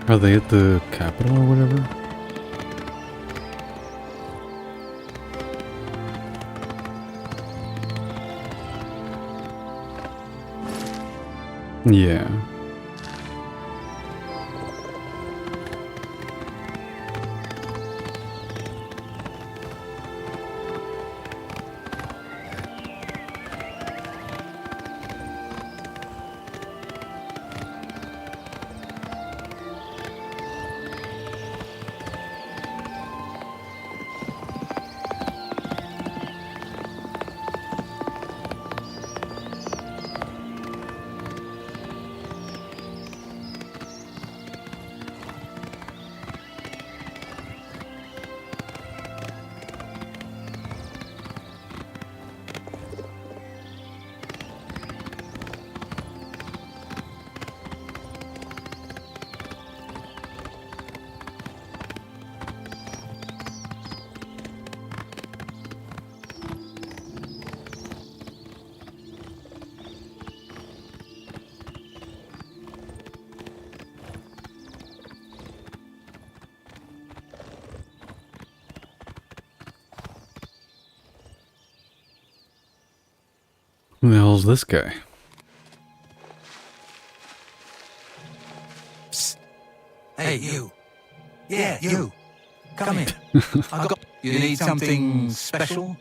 Are they at the capital or whatever? Yeah. Who the hell's this guy? Psst. Hey, you. Yeah, you. Come in. You need something special?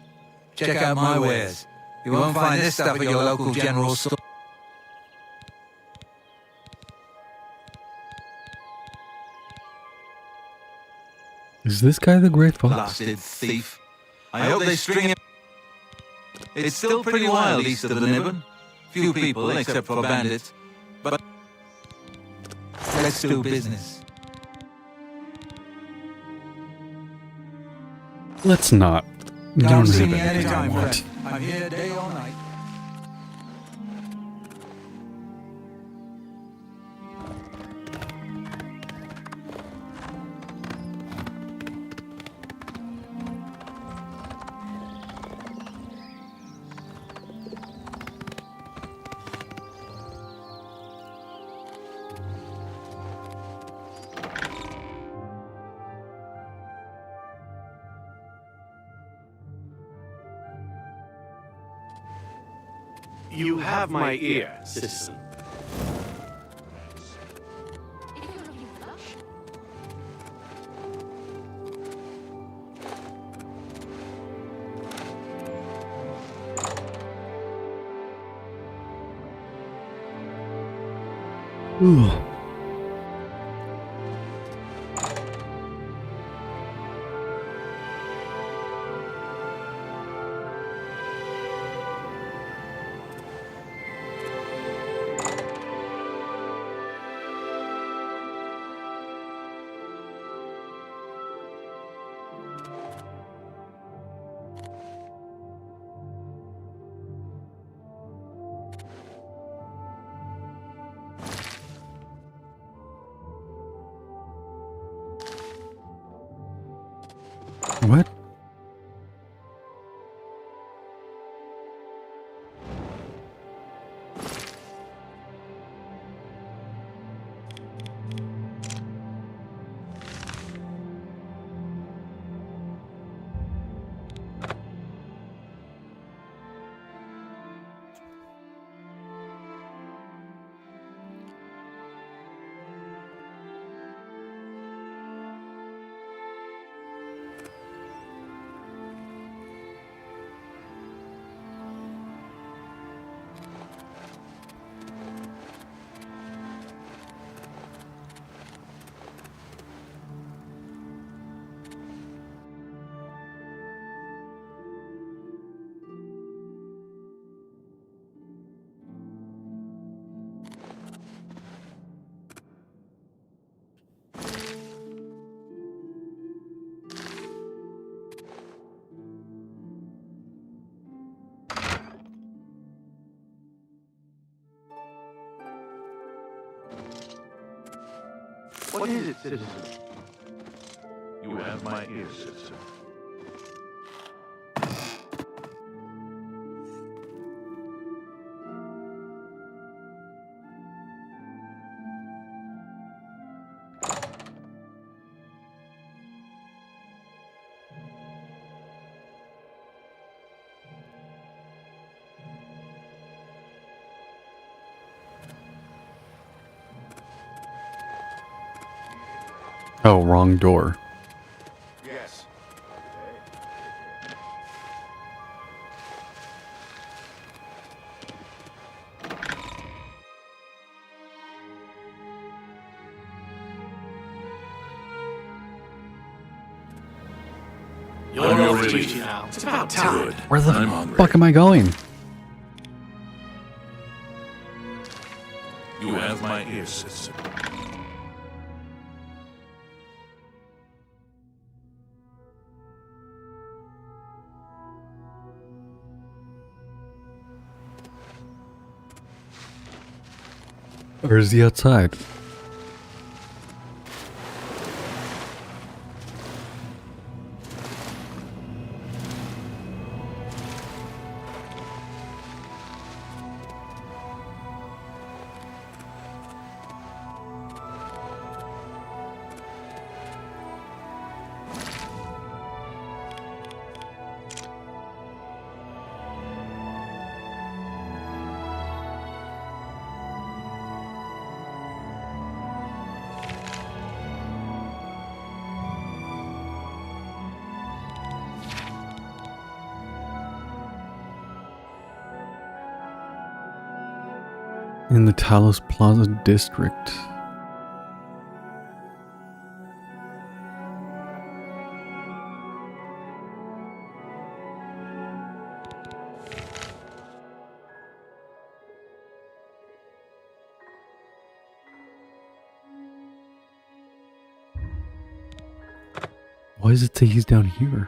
Check out my wares. You won't find this stuff at your local general store. Is this guy the Great Fox? Blasted thief. I hope they string him. It's still pretty wild east of the Nibbon. Few people, except for bandits. But let's do business. Let's not. We Come don't see have me anything I anytime, want. friend. I'm here day or night. You have my ear, citizen. Ooh. What? What is it, citizen? You have my ear, citizen. Oh, wrong door. Yes. You're over duty now. It's about time. Where the I'm hungry. fuck am I going? You have my ear, citizen. Or is he outside? In the Talos Plaza district. Why does it say he's down here?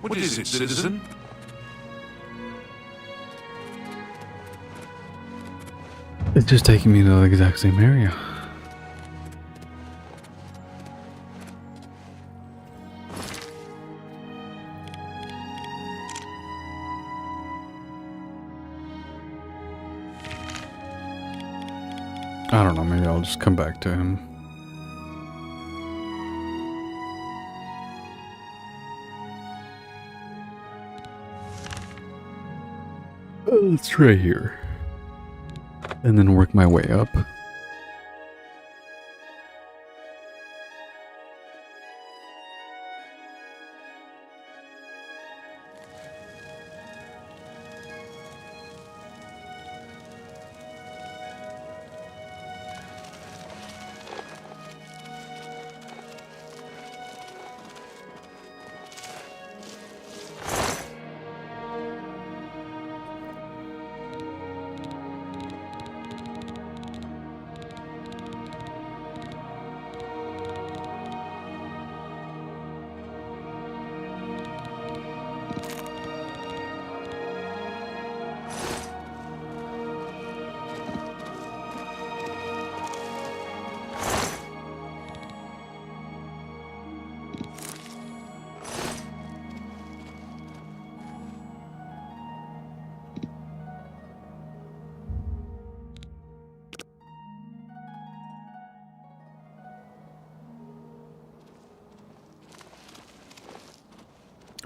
What is it, citizen? It's just taking me to the exact same area. I don't know, maybe I'll just come back to him. Let's try here. And then work my way up.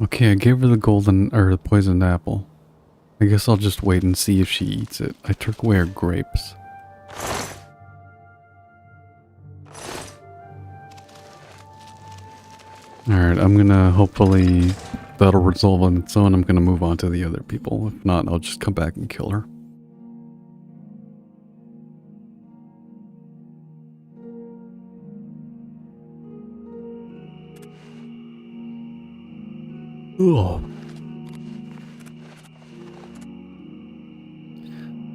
Okay, I gave her the golden, or the poisoned apple. I guess I'll just wait and see if she eats it. I took away her grapes. Alright, I'm gonna hopefully that'll resolve on its own. I'm gonna move on to the other people. If not, I'll just come back and kill her. Ugh.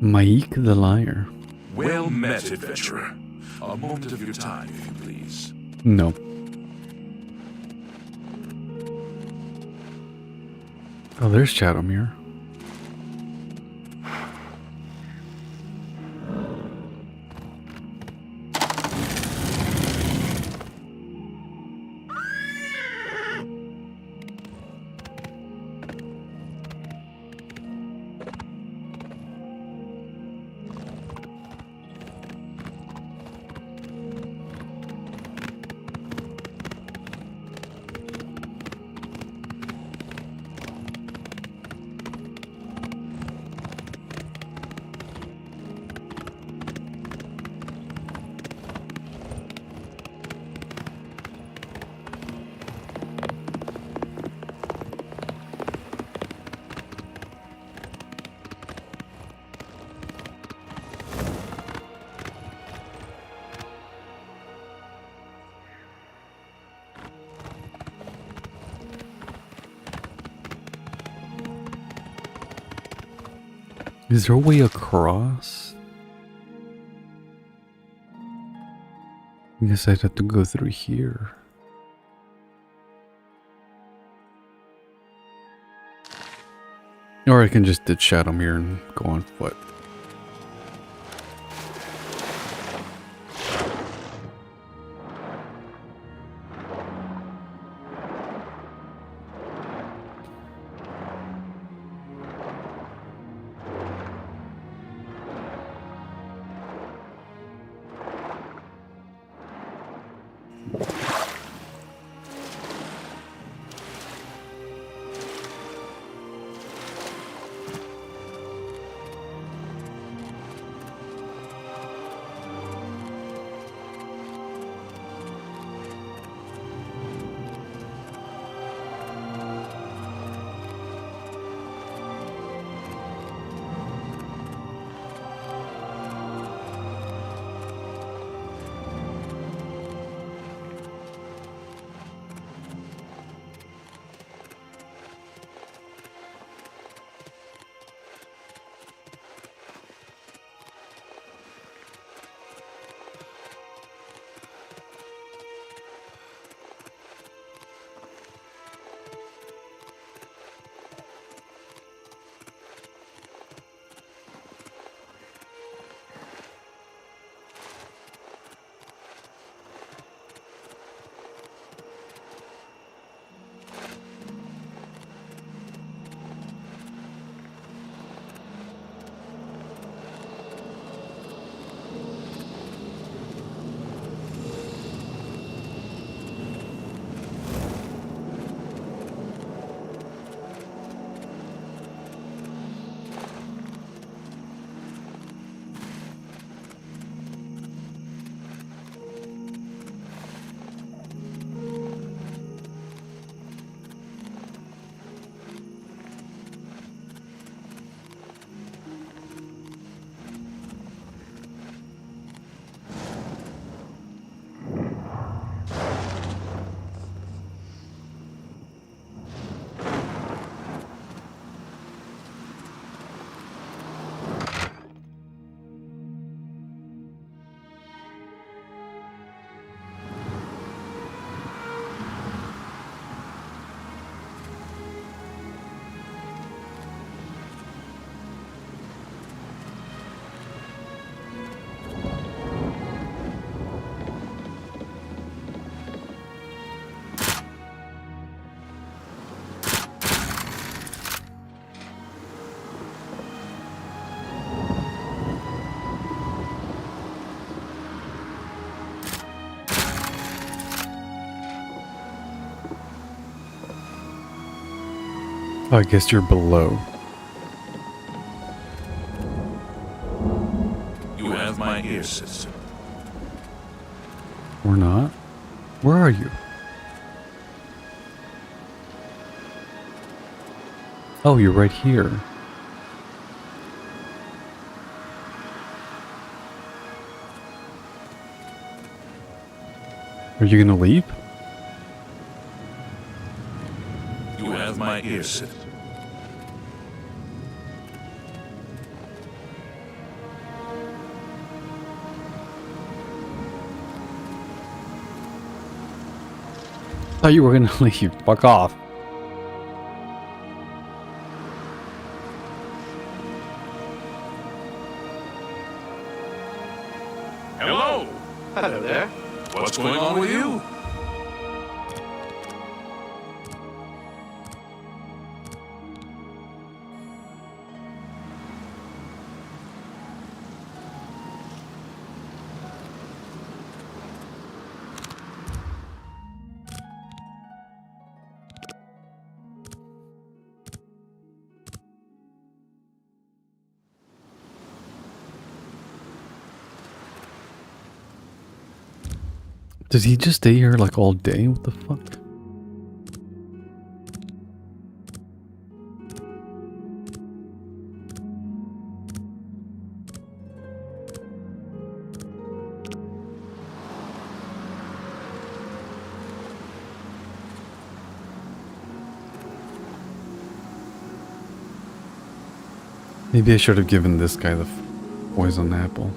Maik the liar. Well met, adventurer. A moment of your time, if you please. No. Oh, there's Shadowmere. Is there a way across? I guess I'd have to go through here. Or I can just ditch Shadowmere and go on foot. Oh, I guess you're below. You have my ear, citizen. Or not? Where are you? Oh, you're right here. Are you gonna leave? You have my ear, citizen. Thought you were gonna leave. Fuck off. Hello! Hello there. What's going on with you? Does he just stay here like all day? What the fuck? Maybe I should have given this guy the poison apple.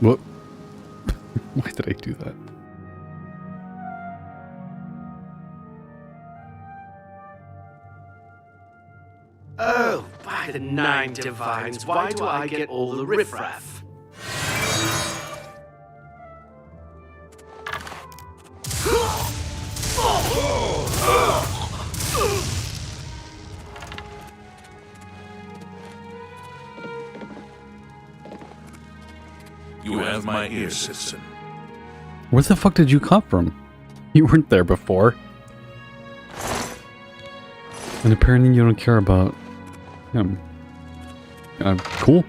What? Why did I do that? Oh, by the 9 divines, why do I get all the riffraff? You have my ear, citizen. Where the fuck did you come from? You weren't there before. And apparently you don't care about him. Cool.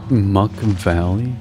Muck Valley?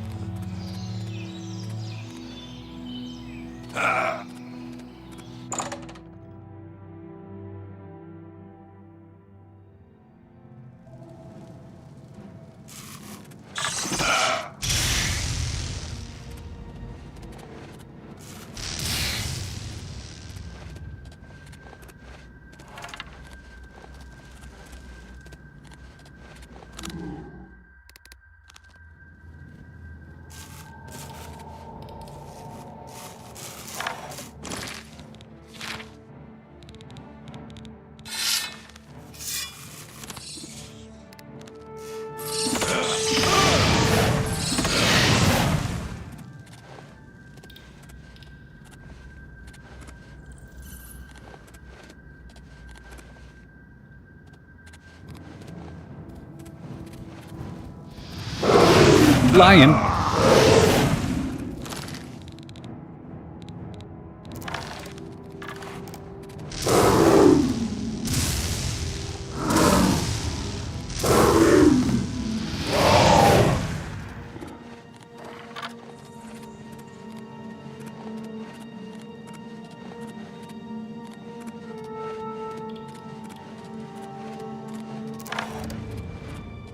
Lion.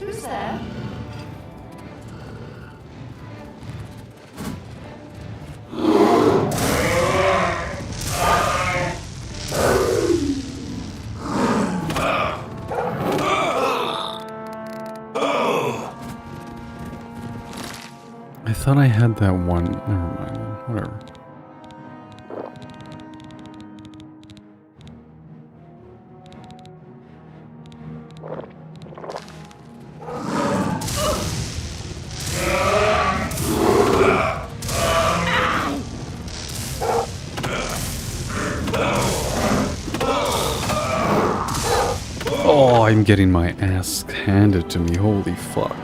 Who's there? I thought I had that one. Never mind. Whatever. Oh, I'm getting my ass handed to me. Holy fuck.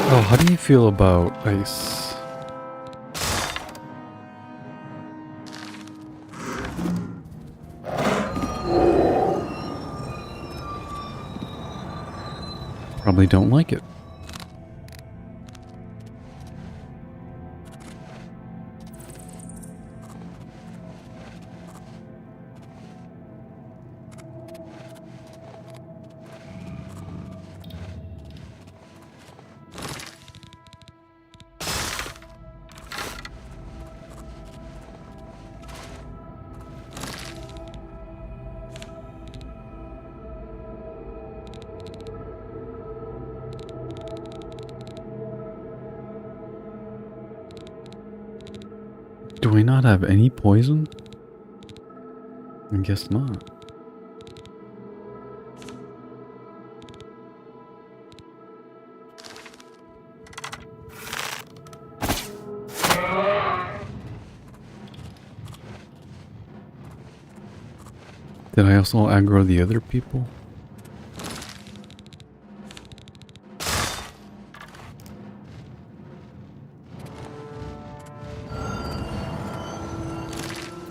Oh, how do you feel about ice? Probably don't like it. Do I not have any poison? I guess not. Did I also aggro the other people?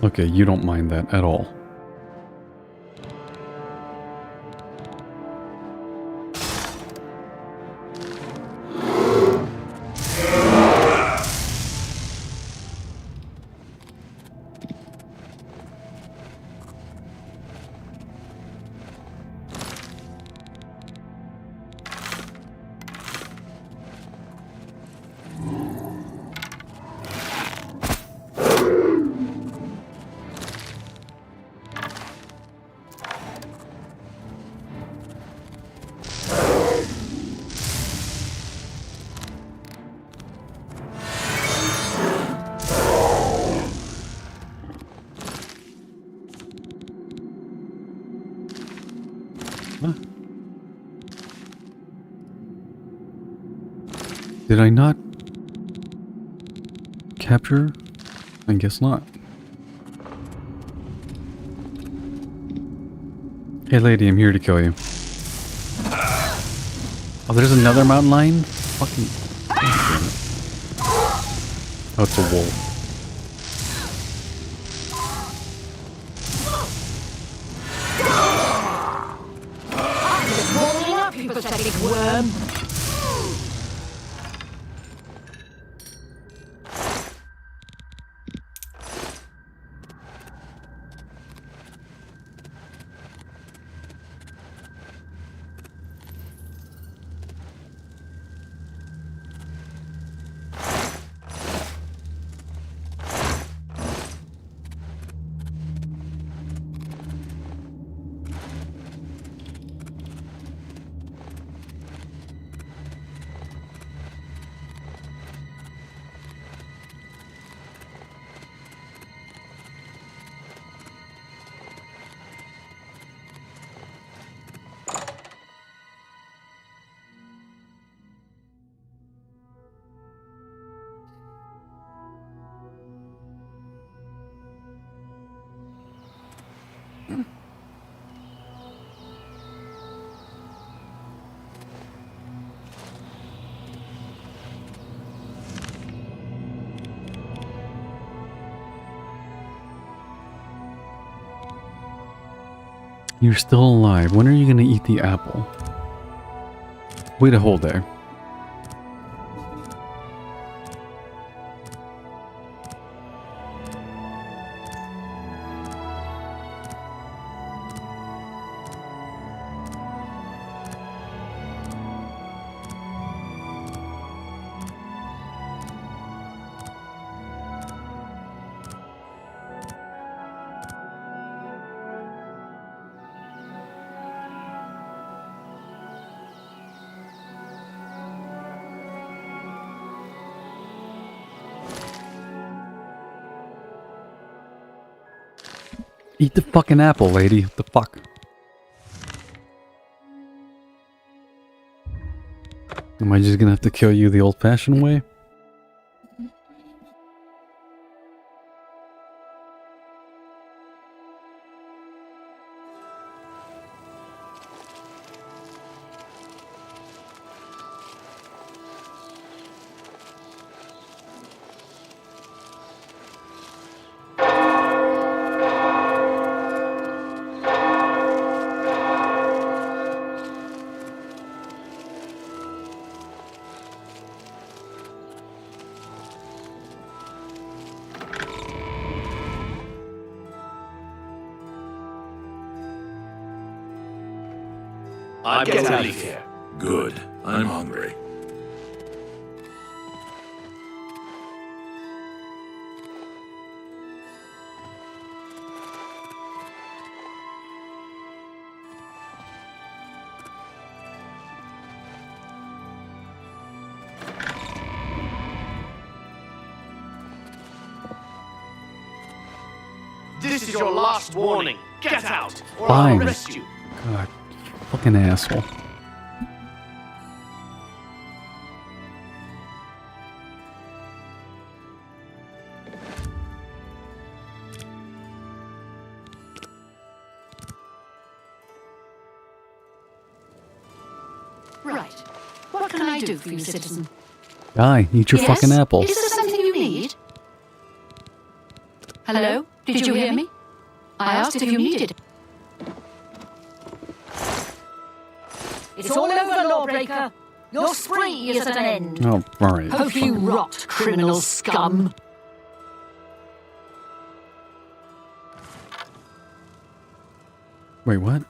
Okay, you don't mind that at all. Huh? Did I not capture? I guess not. Hey lady, I'm here to kill you. Oh, there's another mountain lion? Fucking... Oh, it's a wolf. Warming up, you pathetic worm. You're still alive. When are you gonna eat the apple? Wait a hold there. Eat the fucking apple, lady. What the fuck? Am I just gonna have to kill you the old-fashioned way? Get out of here. Good. I'm hungry. This is your last warning. Get out, or Fine. I'll arrest you. God, fucking asshole. Right. What can I do for you, citizen? Die, eat your fucking apple. Is there something you need? Hello? Did you hear me? I asked if you needed. It's all over, lawbreaker. Your spree is at an end. Oh, alright. Hope you rot, criminal scum. Wait, what?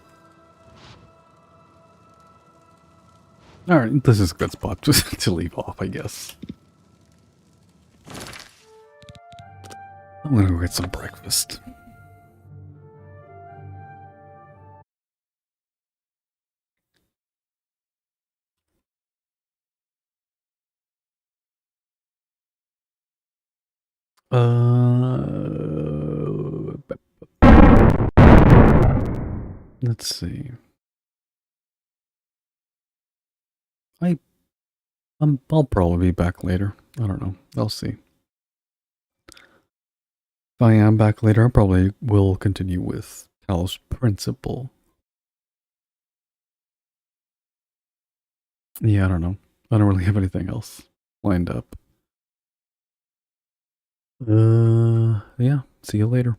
Alright, this is a good spot to leave off, I guess. I'm gonna go get some breakfast. Let's see. I'll probably be back later. I don't know. I'll see. If I am back later, I probably will continue with Talos Principle. Yeah, I don't know. I don't really have anything else lined up. Yeah, see you later.